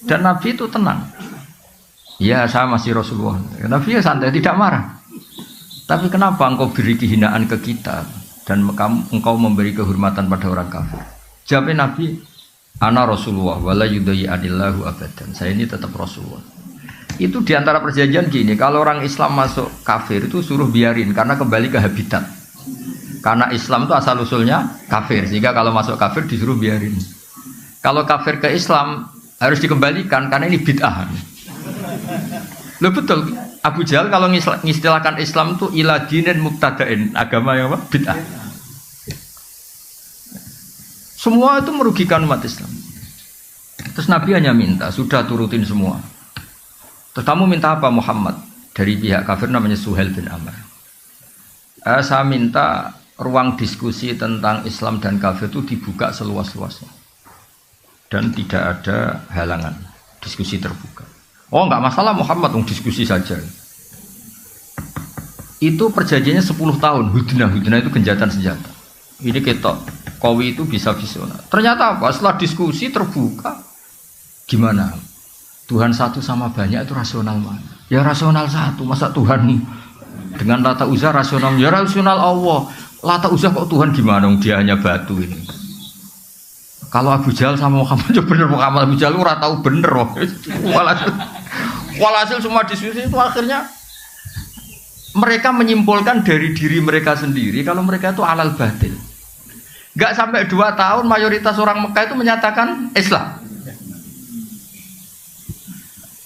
Dan Nabi itu tenang. Ya, saya masih Rasulullah. Nabi ya santai, tidak marah. Tapi kenapa engkau beri kehinaan ke kita dan engkau memberi kehormatan pada orang kafir? Jawabnya Nabi, ana Rasulullah wala yudai adillahu abadan. Saya ini tetap Rasulullah. Itu diantara perjanjian gini, kalau orang Islam masuk kafir itu suruh biarin karena kembali ke habitat. Karena Islam itu asal usulnya kafir, sehingga kalau masuk kafir disuruh biarin. Kalau kafir ke Islam harus dikembalikan karena ini bid'ah. Loh betul, Abu Jahal kalau ngistilahkan Islam itu ila dinin mubtada'in, agama yang apa? Bid'ah. Semua itu merugikan umat Islam. Terus Nabi hanya minta, sudah turutin semua. Terus kamu minta apa Muhammad? Dari pihak kafir namanya Suhail bin Amr. Saya minta ruang diskusi tentang Islam dan kafir itu dibuka seluas-luasnya. Dan tidak ada halangan. Diskusi terbuka. Oh enggak masalah Muhammad, diskusi saja. Itu perjanjiannya 10 tahun. Hudnah itu genjatan senjata. Ini ketok. Kowi itu bisa visioner. Ternyata apa? Setelah diskusi terbuka. Gimana? Tuhan satu sama banyak itu rasional mana? Ya rasional satu, masa Tuhan dengan Lata Uzza rasional? Ya rasional Allah. Lata Uzza kok Tuhan gimana? Dia hanya batu ini. Kalau Abu Jahal sama Muhammad ya bener, Muhammad Abu Jahal ora tahu bener. Walhasil semua diskusi itu akhirnya mereka menyimpulkan dari diri mereka sendiri kalau mereka itu alal batil. Gak sampai 2 tahun mayoritas orang Mekah itu menyatakan Islam.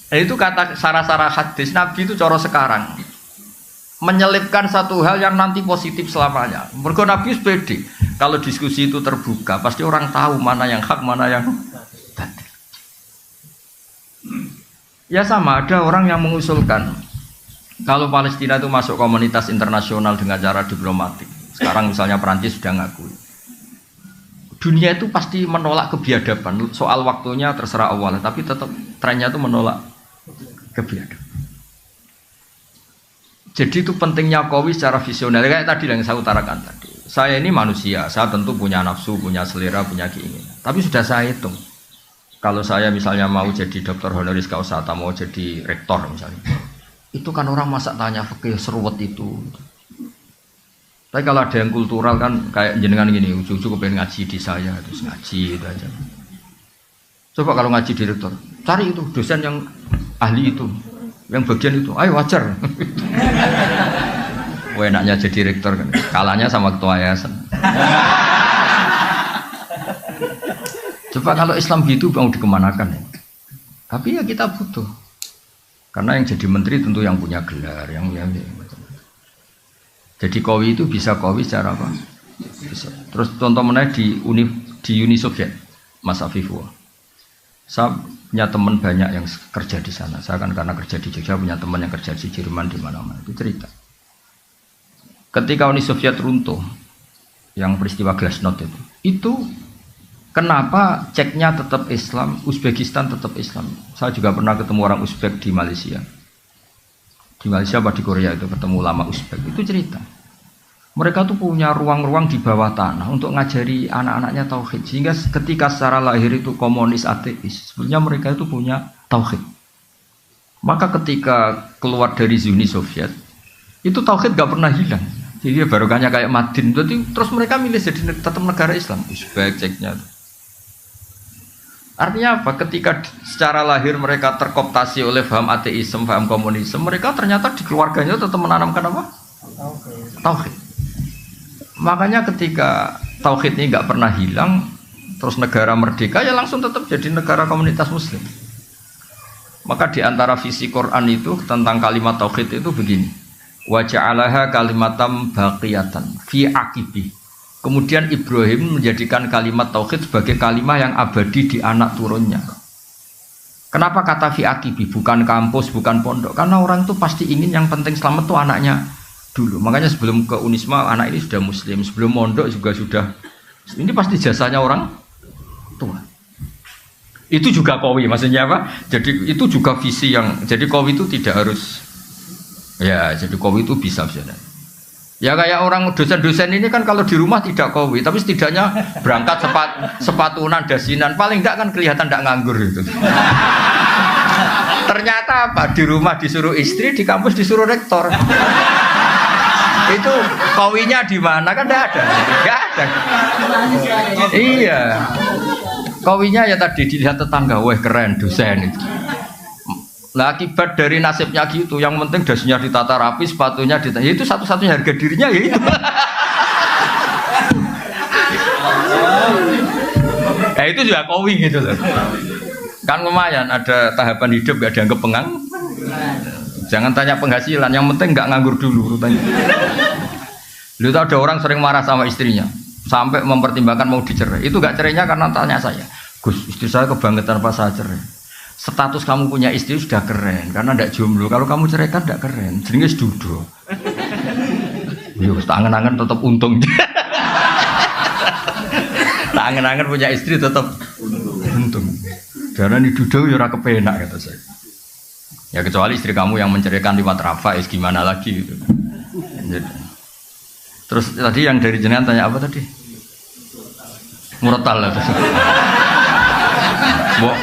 Itu kata sarah-sarah hadis Nabi itu coro sekarang menyelipkan satu hal yang nanti positif selamanya. Mergo Nabi pede kalau diskusi itu terbuka pasti orang tahu mana yang hak mana yang batil. Ya sama ada orang yang mengusulkan kalau Palestina itu masuk komunitas internasional dengan cara diplomatik. Sekarang misalnya Perancis sudah ngakui. Dunia itu pasti menolak kebiadaban. Soal waktunya terserah Allah, tapi tetap trennya itu menolak kebiadaban. Jadi itu pentingnya Qawi secara visioner. Kayak tadi yang saya utarakan tadi. Saya ini manusia, saya tentu punya nafsu, punya selera, punya keinginan. Tapi sudah saya hitung. Kalau saya misalnya mau jadi dokter honoris causa atau mau jadi rektor misalnya, itu kan orang masa tanya fikih seruwet itu. Tapi kalau ada yang kultural kan kayak jenengan gini, ujung-ujung pengen ngaji di saya, terus ngaji itu aja. Coba kalau ngaji di rektor, cari itu dosen yang ahli itu, yang bagian itu, ayo wajar. Wah enaknya jadi rektor kan, kalahnya sama ketua yayasan. Coba kalau Islam gitu mau dikemanakan ya? Tapi ya kita butuh. Karena yang jadi menteri tentu yang punya gelar, yang jadi Qawi itu bisa Qawi secara apa? Bisa. Terus contoh menaik di Uni Soviet, Mas Afifullah. Saya punya teman banyak yang kerja di sana. Saya kan karena kerja di Jogja punya teman yang kerja di Jerman di mana-mana. Itu cerita. Ketika Uni Soviet runtuh, yang peristiwa Glasnost itu kenapa Ceknya tetap Islam, Uzbekistan tetap Islam. Saya juga pernah ketemu orang Uzbek di Malaysia. Di Malaysia apa di Korea itu ketemu ulama Uzbek. Itu cerita. Mereka tuh punya ruang-ruang di bawah tanah untuk ngajari anak-anaknya tauhid. Sehingga ketika secara lahir itu komunis ateis, sebenarnya mereka itu punya tauhid. Maka ketika keluar dari Uni Soviet, itu tauhid gak pernah hilang. Jadi barokahnya kayak Madin. Jadi terus mereka milih jadi tetap negara Islam. Uzbek, Ceknya. Artinya apa? Ketika secara lahir mereka terkooptasi oleh paham ateisme, paham komunisme, mereka ternyata di keluarganya tetap menanamkan apa? Tauhid. Makanya ketika tauhid ini nggak pernah hilang, terus negara merdeka ya langsung tetap jadi negara komunitas Muslim. Maka di antara visi Quran itu tentang kalimat tauhid itu begini: wa ja'alaha kalimatam baqiyatan fi aqibi. Kemudian Ibrahim menjadikan kalimat tauhid sebagai kalimat yang abadi di anak turunnya. Kenapa kata fi aqibi, bukan kampus, bukan pondok? Karena orang itu pasti ingin yang penting selamat tuh anaknya dulu. Makanya sebelum ke Unisma anak ini sudah muslim, sebelum mondok juga sudah. Ini pasti jasanya orang tua. Itu juga Qawi, maksudnya apa? Jadi itu juga visi yang, jadi Qawi itu tidak harus, ya jadi Qawi itu bisa. Ya kayak orang dosen-dosen ini kan kalau di rumah tidak Qawi, tapi setidaknya berangkat sepatunan, dasinan, paling enggak kan kelihatan enggak nganggur itu. Ternyata apa? Di rumah disuruh istri, di kampus disuruh rektor. Itu Qawinya di mana kan enggak ada. Enggak ada. Iya. Qawinya ya tadi dilihat tetangga, wah keren dosen itu. Nah akibat dari nasibnya gitu, yang penting dasinya ditata rapi, sepatunya ditata, ya itu satu-satunya harga dirinya ya itu. Ya itu juga Qawi gitu loh. Kan lumayan ada tahapan hidup gak dianggap pengang. Jangan tanya penghasilan, yang penting gak nganggur dulu rutanya. Lu tahu ada orang sering marah sama istrinya, sampai mempertimbangkan mau dicerai. Itu gak cerainya karena tanya saya, Gus, istri saya kebangetan pas saya cerai. Status kamu punya istri sudah keren karena tidak jomblo. Kalau kamu ceraikan tidak keren, jenenge duduk. Yo, tangan-tangan tetap untung. Tangan-tangan punya istri tetap untung. Karena di duduk ya ora kepenak kata saya. Ya kecuali istri kamu yang menceraikan lewat rafa, gimana lagi gitu. Terus tadi yang dari jenengan tanya apa tadi? Murotal lah.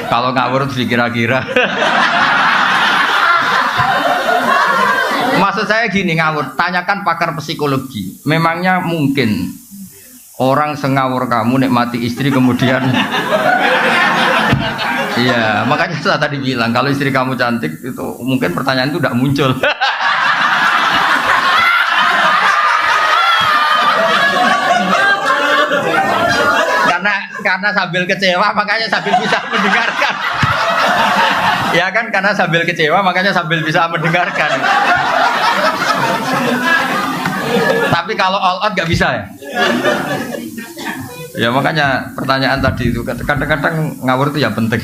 Kalau ngawur dikira-kira. Maksud saya gini, ngawur, tanyakan pakar psikologi. Memangnya mungkin orang sengawur kamu nikmati istri kemudian iya, makanya saya tadi bilang kalau istri kamu cantik itu mungkin pertanyaan itu tidak muncul. karena sambil kecewa makanya sambil bisa mendengarkan. Ya kan karena sambil kecewa makanya sambil bisa mendengarkan. Tapi kalau all out nggak bisa ya. Ya makanya pertanyaan tadi itu kadang-kadang ngawur itu ya penting.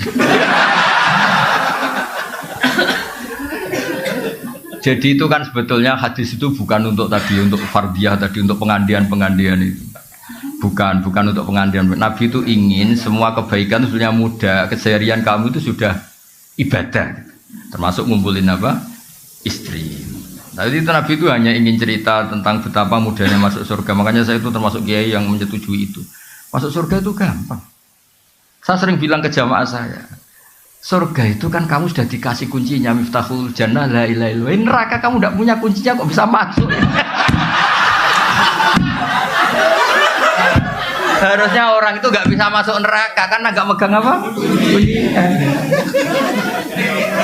Jadi itu kan sebetulnya hadis itu bukan untuk tadi untuk fardiyah tadi untuk pengandian itu. Bukan untuk pengandian. Nabi itu ingin semua kebaikan itu sebenarnya mudah. Keseharian kamu itu sudah ibadah. Termasuk ngumpulin apa? Istri. Tadi itu Nabi itu hanya ingin cerita tentang betapa mudahnya masuk surga. Makanya saya itu termasuk kiai yang menyetujui itu. Masuk surga itu gampang. Saya sering bilang ke jamaah saya. Surga itu kan kamu sudah dikasih kuncinya, miftahul jannah la ilaha illallah. Neraka kamu tidak punya kuncinya kok bisa masuk. Harusnya orang itu nggak bisa masuk neraka karena nggak megang apa? Kuncinya.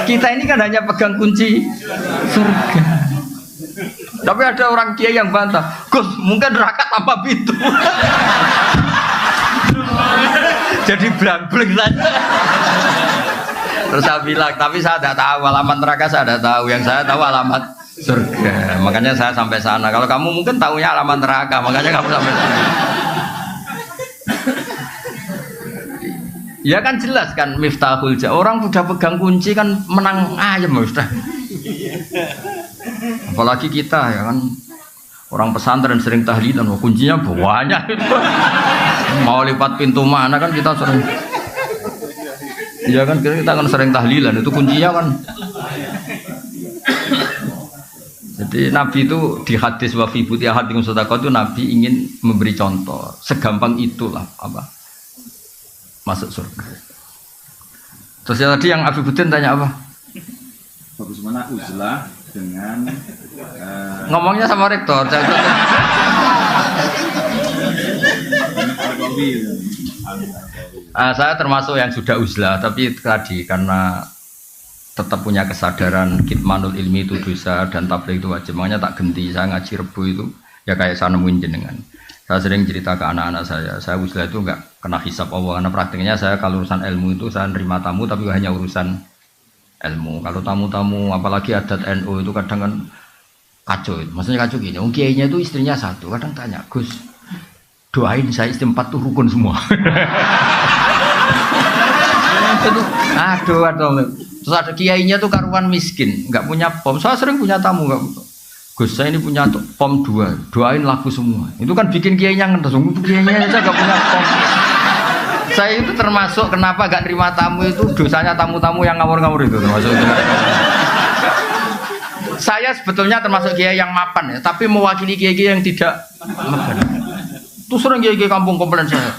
Kita ini kan hanya pegang kunci surga. Tapi ada orang kiai yang bantah, Gus mungkin neraka tanpa pintu. Jadi blang-bling saja. Terus saya bilang, tapi saya tidak tahu alamat neraka, saya tidak tahu. Yang saya tahu alamat surga. Makanya saya sampai sana. Kalau kamu mungkin tahunya alamat neraka, makanya kamu sampai sana. Ya kan jelas kan miftahul jannah. Orang sudah pegang kunci kan menang ayam sudah. Apalagi kita ya kan orang pesantren sering tahlilan, kuncinya banyak. Mau lipat pintu mana kan kita sering. Ya kan kita kan sering tahlilan itu kuncinya kan. Jadi Nabi itu di hadis wa fi buti ahadikum sadaqah itu Nabi ingin memberi contoh segampang itulah apa masuk surga. Terus yang tadi yang Abi Budin tanya apa? Bagaimana uzlah dengan ngomongnya sama rektor. Saya termasuk yang sudah uzlah, tapi tadi karena tetap punya kesadaran kitmanul ilmi itu dosa dan tabligh itu wajib. Makanya tak genti, saya ngaji Rebo itu ya kayak saya nemuin jenengan. Saya sering cerita ke anak-anak saya uzlah itu enggak kena hisab Allah, karena praktiknya saya kalau urusan ilmu itu saya nerima tamu tapi hanya urusan ilmu. Kalau tamu-tamu apalagi adat NU itu kadang kan kacau, maksudnya kacau gini. Kiainya itu istrinya satu, kadang tanya, Gus doain saya istri 4 tuh rukun semua. Aduh. Terus ada kiainya tuh karuan miskin, nggak punya pom. Saya sering punya tamu nggak. Gus saya ini punya pom 2, doain laku semua. Itu kan bikin kiainya ngetes. Kiainya saya nggak punya pom. Saya itu termasuk kenapa nggak terima tamu itu dosanya tamu-tamu yang ngawur-ngawur itu termasuk. Saya sebetulnya termasuk kiai yang mapan ya, tapi mewakili kiai yang tidak mapan. Terus sering kiai kampung komplain saya,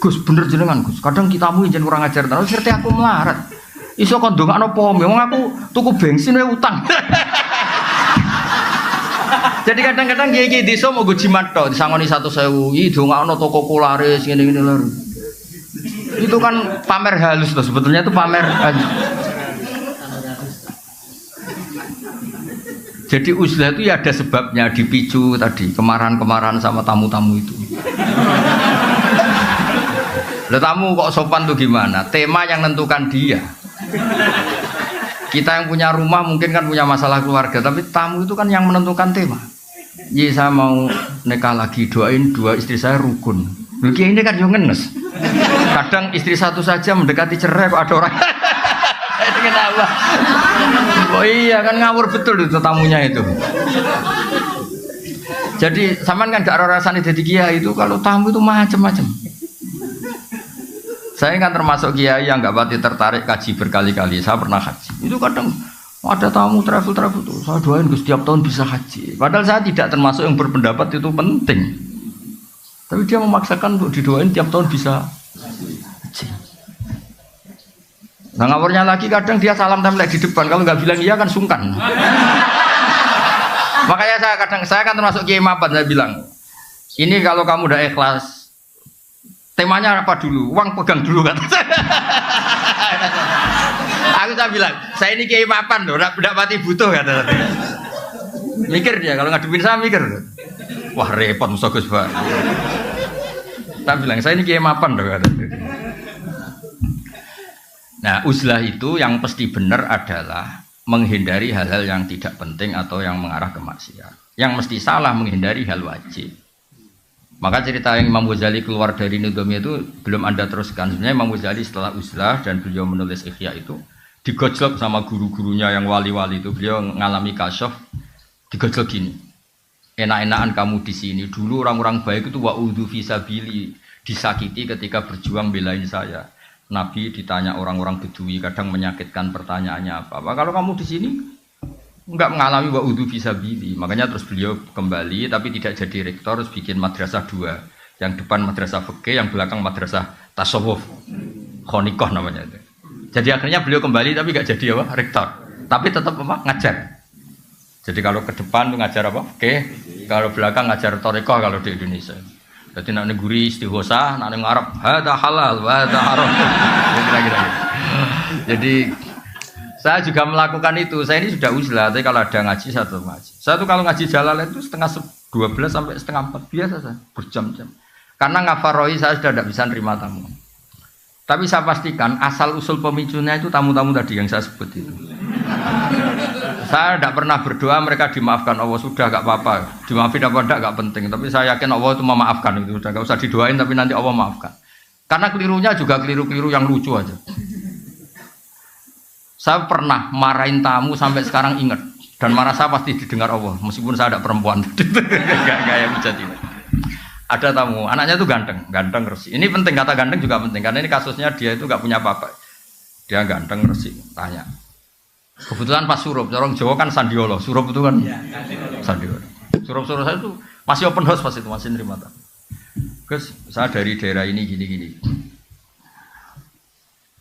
Gus bener jenengan Gus, kadang kita mu izin kurang ajar, terus seperti aku melarat, iso kondong ano pom, memang aku tuku bensin we utang. Jadi kadang-kadang kiai desa mau gue jimat toh, disangoni 1.000, itu nggak ano toko kularis gini lor. Itu kan pamer halus tuh, sebetulnya itu pamer. Jadi uzlah itu ya ada sebabnya, dipicu tadi kemarahan-kemarahan sama tamu-tamu itu. Lah tamu kok sopan tuh gimana? Tema yang nentukan dia. Kita yang punya rumah mungkin kan punya masalah keluarga, tapi tamu itu kan yang menentukan tema. Jadi saya mau nikah lagi, doain 2 istri saya rukun. Loh ini kan yang ngenes. Kadang istri satu saja mendekati cerai kok ada orang. Kenapa? Oh iya kan ngawur betul itu tamunya itu. Jadi saman kan gak rasanya jadi kiai itu kalau tamu itu macam-macam. Saya kan termasuk kiai yang gak pati tertarik kaji berkali-kali. Saya pernah haji. Itu kadang ada tamu travel tuh. Saya doain setiap tahun bisa haji. Padahal saya tidak termasuk yang berpendapat itu penting. Tapi dia memaksakan untuk didoain tiap tahun bisa haji. Nah ngawurnya lagi kadang dia salam tempel di depan, kalau nggak bilang iya kan sungkan. Makanya saya kan termasuk kiai mapan, saya bilang ini kalau kamu udah ikhlas temanya apa dulu, uang pegang dulu kata saya. Saya bilang saya ini kiai mapan loh, tidak pati butuh kata saya. Mikir dia kalau ngadepin saya mikir, wah repot Gus Pak. Tak bilang saya ini kiai mapan loh. Nah, uzlah itu yang pasti benar adalah menghindari hal-hal yang tidak penting atau yang mengarah ke maksiat. Yang mesti salah menghindari hal wajib. Maka cerita yang Imam Ghazali keluar dari Nidhamiyah itu belum Anda teruskan. Sebenarnya Imam Ghazali setelah uzlah dan beliau menulis Ihya itu digojlok sama guru-gurunya yang wali-wali itu. Beliau ngalami kasyaf, digojlok gini. Enak-enakan kamu di sini. Dulu orang-orang baik itu wa'udhu fisabili, disakiti ketika berjuang belain saya. Nabi ditanya orang-orang Bedui, kadang menyakitkan pertanyaannya apa. Kalau kamu di sini enggak mengalami wa'udhu fisabili, makanya terus beliau kembali, tapi tidak jadi rektor, terus bikin madrasah 2. Yang depan madrasah fikih, yang belakang madrasah tasawuf, khonikoh namanya itu. Jadi akhirnya beliau kembali, tapi enggak jadi apa? Rektor. Tapi tetap apa? Ngajar. Jadi kalau ke depan tuh ngajar apa? Fikih, kalau belakang ngajar thariqah kalau di Indonesia. Jadi nak negeri istighosa, nak ngarep hada halal, hada haram. Kira-kira gitu. Jadi saya juga melakukan itu. Saya ini sudah uzlah, tapi kalau ada ngaji saya tetap ngaji. Saya tuh kalau ngaji Jalalain itu setengah 12 sampai setengah 4 biasa saya berjam-jam. Karena ngafaroi saya sudah tidak bisa nerima tamu. Tapi saya pastikan asal usul pemicunya itu tamu-tamu tadi yang saya sebut itu. Saya tidak pernah berdoa mereka dimaafkan Allah, sudah gak apa-apa, dimaafin apa enggak gak penting, tapi saya yakin Allah itu memaafkan, itu sudah gak usah didoain tapi nanti Allah maafkan. Karena kelirunya juga keliru-keliru yang lucu aja. Saya pernah marahin tamu sampai sekarang ingat, dan marah saya pasti didengar Allah meskipun saya ada perempuan. Gak yang bisa tidak. Ada tamu, anaknya itu ganteng resik. Ini penting, kata ganteng juga penting karena ini kasusnya dia itu gak punya apa-apa. Dia ganteng resik, tanya. Kebetulan pas surup, orang Jawa kan sandiolo, surup itu kan sandiolo. Surup-surup saya itu masih open house pas itu, masih nerima tamu. Gus, saya dari daerah ini gini-gini.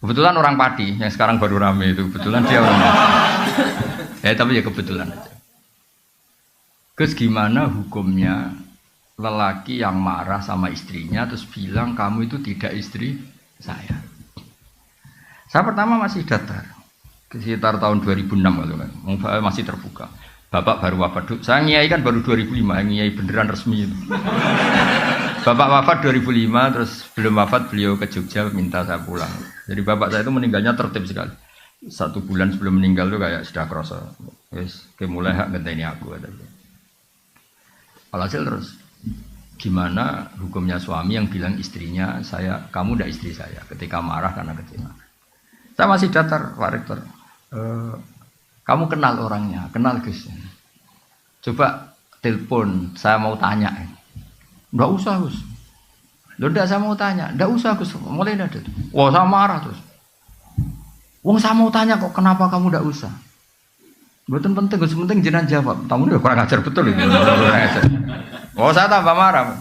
Kebetulan orang Padi, yang sekarang baru rame itu, kebetulan dia orang tapi ya kebetulan aja. Gus, gimana hukumnya lelaki yang marah sama istrinya terus bilang kamu itu tidak istri saya? Saya pertama masih datar. Sekitar tahun 2006 kan, masih terbuka. Bapak baru wafat. Saya ngiyai kan baru 2005, ngiyai beneran resmi itu. Bapak wafat 2005, terus belum wafat beliau ke Jogja minta saya pulang. Jadi bapak saya itu meninggalnya tertib sekali. 1 bulan sebelum meninggal tuh kayak sudah kerasa. Wes, mulai hak ngenteni aku ada. Alhasil terus, gimana hukumnya suami yang bilang istrinya kamu tidak istri saya ketika marah karena kecewa. Saya masih datar, Pak Rektor. Kamu kenal orangnya, kenal Gus. Coba telepon, saya mau tanya. Nggak usah Gus. Loh, saya mau tanya. Nggak usah Gus, mulai ada. Wah, saya marah terus. Wong saya mau tanya kok kenapa kamu nggak usah? Betul penting, Gus penting jenengan jawab. Tamu ini kurang ajar betul itu. Oh, saya tambah marah.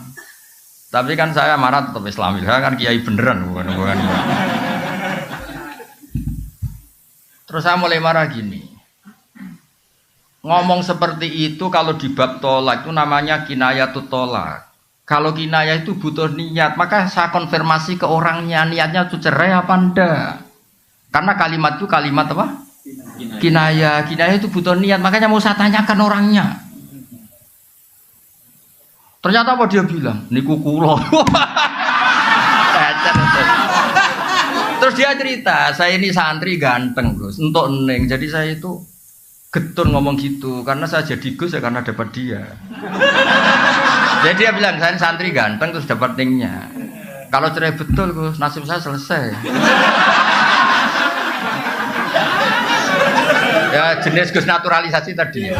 Tapi kan saya marah tetap Islami. Saya kan kiai beneran, bukan. Terus saya mulai marah gini. Ngomong seperti itu kalau di bab tolak itu namanya kinayatut tolak. Kalau kinayah itu butuh niat, maka saya konfirmasi ke orangnya niatnya itu cerai apa enggak. Karena kalimat itu kalimat apa? Kinayah itu butuh niat, makanya mau saya tanyakan orangnya. Ternyata apa dia bilang? Niku kulo. Terus dia cerita, saya ini santri ganteng Gus, untuk neng. Jadi saya itu getun ngomong gitu, karena saya jadi Gus ya karena dapat dia. Jadi dia bilang saya santri ganteng terus dapat nengnya. Kalau cerai betul Gus, nasib saya selesai. Ya jenis Gus naturalisasi tadi.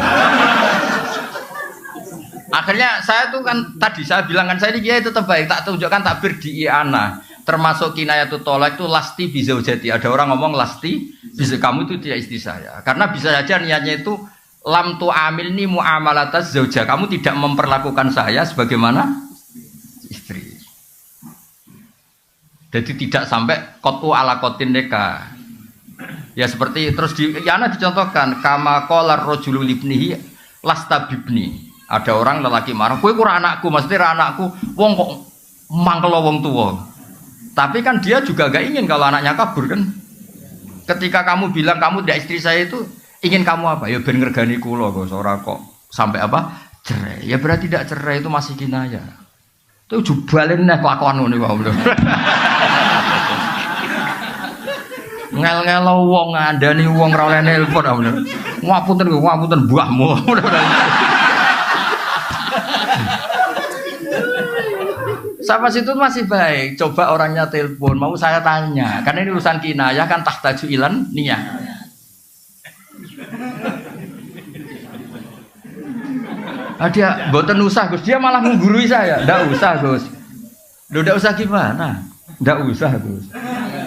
Akhirnya saya tuh kan tadi saya bilang kan saya ini kiai tetap baik, tak tunjukkan takbir di i'anah. Termasuk kinayatut tolak itu lasti bizaujati. Ada orang ngomong lasti bisa kamu itu tidak istri saya. Karena bisa saja niatnya itu lam tu amilni muamalataz zauja. Kamu tidak memperlakukan saya sebagaimana istri. Jadi tidak sampai kotu ala kotin neka. Ya seperti terus di yana dicontohkan kama qala rajulu libnihi lasta bibni. Ada orang lelaki marah, kowe ora anakku, maksudnya ora anakku. Wong kok mangkel wong tuwa. Tapi kan dia juga gak ingin kalau anaknya kabur kan. Ketika kamu bilang kamu tidak istri saya itu ingin kamu apa? Ya ben ngergani kula kok ora kok sampai apa? Cerai. Ya berarti tidak cerai itu masih kinayah. Tuh jubalin nih kelakuan ini Pak. Ngel-ngelo wong ngandani wong ora oleh nelpon bener. Ngapunten buahmu. Sampai situ masih baik. Coba orangnya telepon, mau saya tanya. Karena ini urusan kinayah kan tahtaju ilan niyah. Dia mboten usah Gus, dia malah menggurui saya. Ndak usah Gus. Ndak usah gimana? Ndak usah Gus.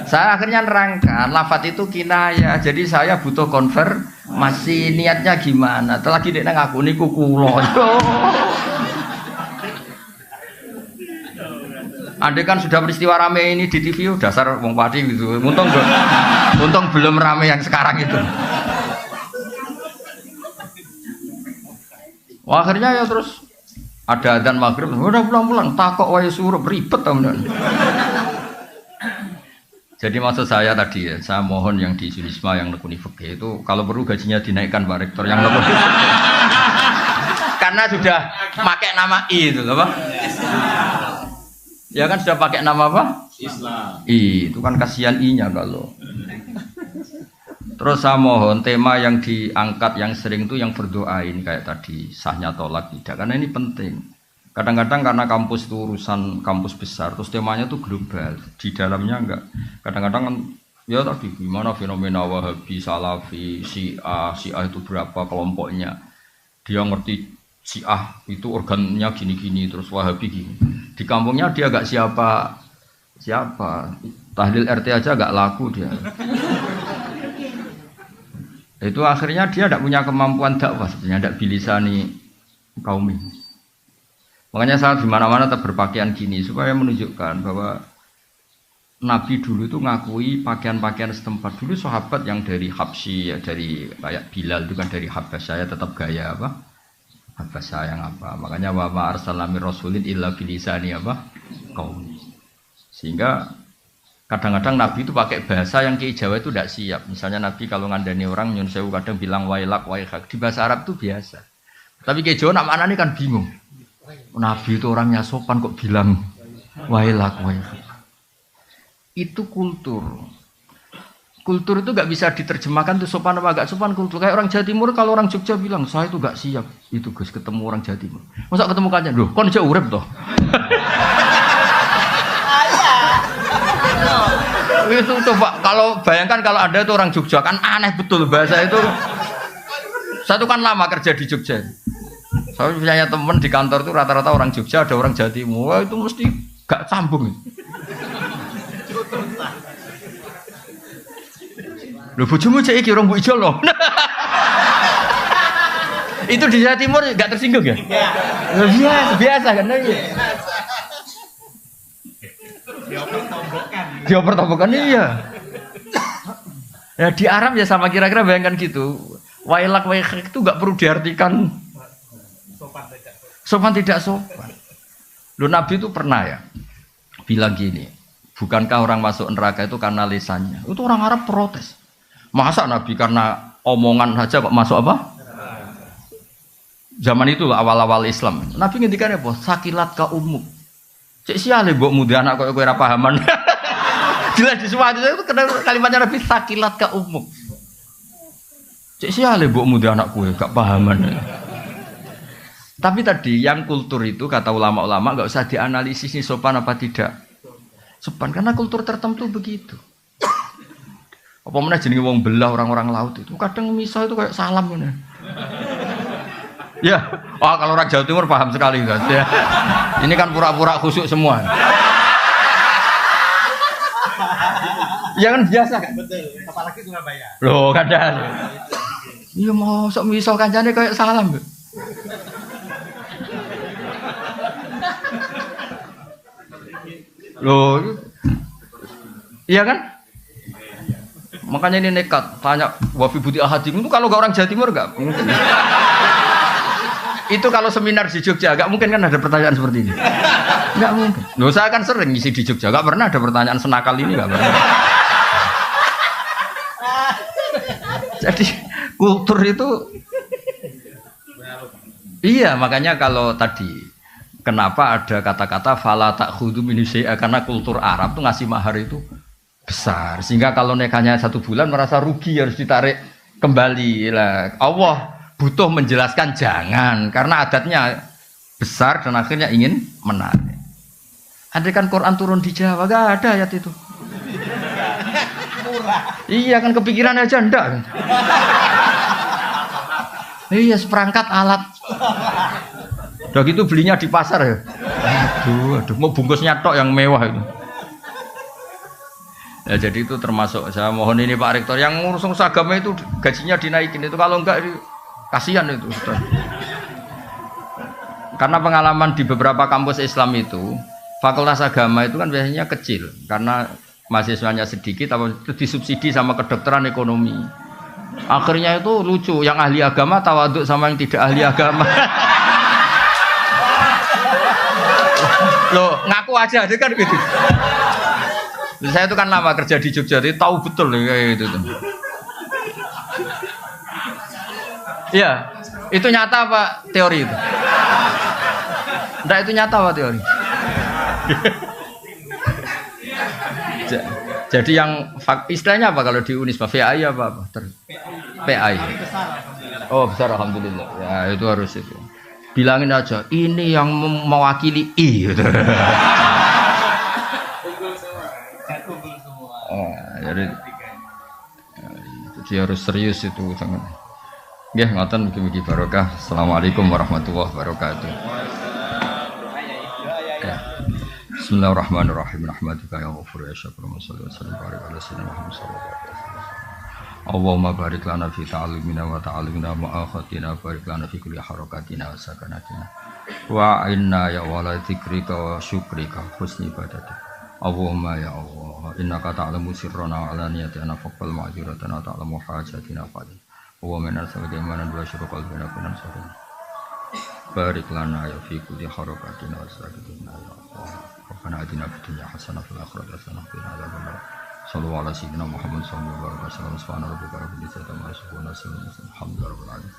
Saya akhirnya nerangkan lafadz itu kinayah. Jadi saya butuh konfirmasi niatnya gimana. Lagi dia ngaku niku kula. Andai kan sudah peristiwa rame ini di TV, dasar wong pati gitu. Untung belum rame yang sekarang itu. Wah, akhirnya ya terus ada adzan maghrib, udah pulang-pulang, takok wae suruh ribet teman. Jadi maksud saya tadi ya, saya mohon yang di Sulisma yang nekuni fikih itu kalau perlu gajinya dinaikkan Pak Rektor yang nekuni. Karena sudah pakai nama I itu apa? Ya kan sudah pakai nama apa? Islam. Itu kan kasihan I-nya kalau. Terus saya mohon tema yang diangkat yang sering itu yang berdoain kayak tadi sahnya tolak tidak, karena ini penting. Kadang-kadang karena kampus itu urusan kampus besar, terus temanya itu global, di dalamnya enggak. Kadang-kadang kan ya tadi gimana fenomena Wahabi, Salafi, Syiah itu berapa kelompoknya. Dia ngerti Syiah itu organnya gini-gini, terus Wahabi gini. Di kampungnya dia gak siapa tahlil RT aja gak laku dia. Itu akhirnya dia tidak punya kemampuan dakwah sebenarnya, tidak bilisani kaum ini. Makanya saya di mana-mana tetap berpakaian gini supaya menunjukkan bahwa Nabi dulu itu ngakui pakaian-pakaian setempat. Dulu sahabat yang dari Habsyi, ya dari kayak Bilal itu kan dari Habasyah, tetap gaya apa? Habasyah yang apa? Makanya wa ma arsalna mir rasulin illa bilisani apa? Kaum. Sehingga kadang-kadang Nabi itu pakai bahasa yang ke Jawa itu tidak siap. Misalnya Nabi kalau ngandani orang nyun sewu kadang bilang wailak waihak. Di bahasa Arab itu biasa. Tapi ke Jawa nak mana nih kan bingung. Nabi itu orangnya sopan kok bilang wailak waihak. Itu kultur. Kultur itu gak bisa diterjemahkan tuh sopan apa gak sopan kultur. Kayak orang Jawa Timur kalau orang Jogja bilang saya itu gak siap. Itu Gus ketemu orang Jawa Timur. Masa ketemu kancan? Loh, kon jauh urip toh. Itu coba kalau bayangkan kalau ada tuh orang Jogja kan aneh betul bahasa itu. Saya tuh kan lama kerja di Jogja. Saya punya teman di kantor tuh rata-rata orang Jogja, ada orang Jawa Timur. Wah, itu mesti gak sambung. Lho bojomu cek iki orang Bu Ijo loh. Itu di Jawa Timur gak tersinggung ya? Biasa kan ya. Dioper-tombokan iya. Ya di Arab ya sama kira-kira bayangkan gitu. Wailak waihak itu gak perlu diartikan sopan tidak sopan. Loh Nabi itu pernah ya bilang gini, bukankah orang masuk neraka itu karena lisannya? Itu orang Arab protes. Masa Nabi karena omongan saja kok masuk apa? Zaman itu awal-awal Islam. Nabi ngendikan apa? Sakilat ka umuk. Cek siale mbok muda anak kowe ora pahaman. Jelas di suatu itu kalimatnya Nabi sakilat ka umuk. Cek siale mbok muda anak kowe gak pahaman. Tapi tadi yang kultur itu kata ulama-ulama enggak usah dianalisis nih sopan apa tidak. Sopan karena kultur tertentu begitu. Apa mana jenenge wong belah orang-orang laut itu kadang misah itu kayak salam ngono. Ya, wah kalau orang Jawa Timur paham sekali guys ya. Ini kan pura-pura khusyuk semua. Ya kan biasa kan? Betul, apalagi Surabaya. Loh kadang. Iya mau sok misah kancane kayak salam. Loh. Iya kan? Makanya ini nekat tanya wafi buti ahadim itu kalau gak orang Jawa Timur gak mungkin. Itu kalau seminar di Jogja gak mungkin kan ada pertanyaan seperti ini. Gak mungkin. Loh saya kan sering ngisi di Jogja gak pernah ada pertanyaan senakal ini gak pernah. Jadi kultur itu iya makanya kalau tadi kenapa ada kata-kata fala ta'khudhu min syai'a, karena kultur Arab tuh ngasih mahar itu besar, sehingga kalau nikahnya 1 bulan merasa rugi harus ditarik kembali lah. Allah butuh menjelaskan jangan, karena adatnya besar dan akhirnya ingin menarik. Andai kan Quran turun di Jawa gak ada ayat itu. Iya kan kepikiran aja ndak. Iya seperangkat alat. Udah gitu belinya di pasar ya. Aduh, mau bungkusnya tok yang mewah itu. Ya jadi itu termasuk, saya mohon ini Pak Rektor yang ngurus agama itu gajinya dinaikin itu, kalau enggak kasihan itu sudah. Karena pengalaman di beberapa kampus Islam itu, fakultas agama itu kan biasanya kecil karena mahasiswanya sedikit, atau itu disubsidi sama kedokteran ekonomi. Akhirnya itu lucu, yang ahli agama tawaduk sama yang tidak ahli agama. Loh, ngaku aja kan gitu. Saya itu kan lama kerja di Jogja, jadi tahu betul kayak gitu tuh. Iya, itu nyata apa teori itu? Enggak, itu nyata apa teori? Jadi yang istilahnya apa kalau di Unisba? VAI apa? PAI. Oh besar, alhamdulillah. Ya itu harus itu. Bilangin aja, ini yang mewakili I. Gitu. Jadi harus serius itu sangat. Nggih, ngoten mugi-mugi barokah. Assalamualaikum warahmatullahi wabarakatuh. Ya. Bismillahirrahmanirrahim. Rahmatuka ya ghafur ya syakur wa sallallahu alaihi wasallam Muhammad sallallahu alaihi wasallam. Allahumma barik lana fi ta'allimina wa ta'allimina ma'akhatina barik lana fi kulli harakatina wa sakanatina wa inna ya wala dzikrika wa syukrika husni ibadatika. Allahumma ya Allah innaka ta'lamu sirrana wa alaniyatina faqbal ma'dziratana ta'lamu hajatina fadil wa min as'aluka imanan wa syukur qalbina kunan sarin barik lana ya fi kulli harakatina wa sakanatina ya Allah rabbana atina fid dunya hasanah wa fil akhirati hasanah wa qina adzabannar. Sallallahu alaihi wasallam Muhammad sallallahu alaihi wasallam. Subhana rabbika rabbil izzati amma yasifun wa salamun alal mursalin. Alhamdulillahirabbil alamin.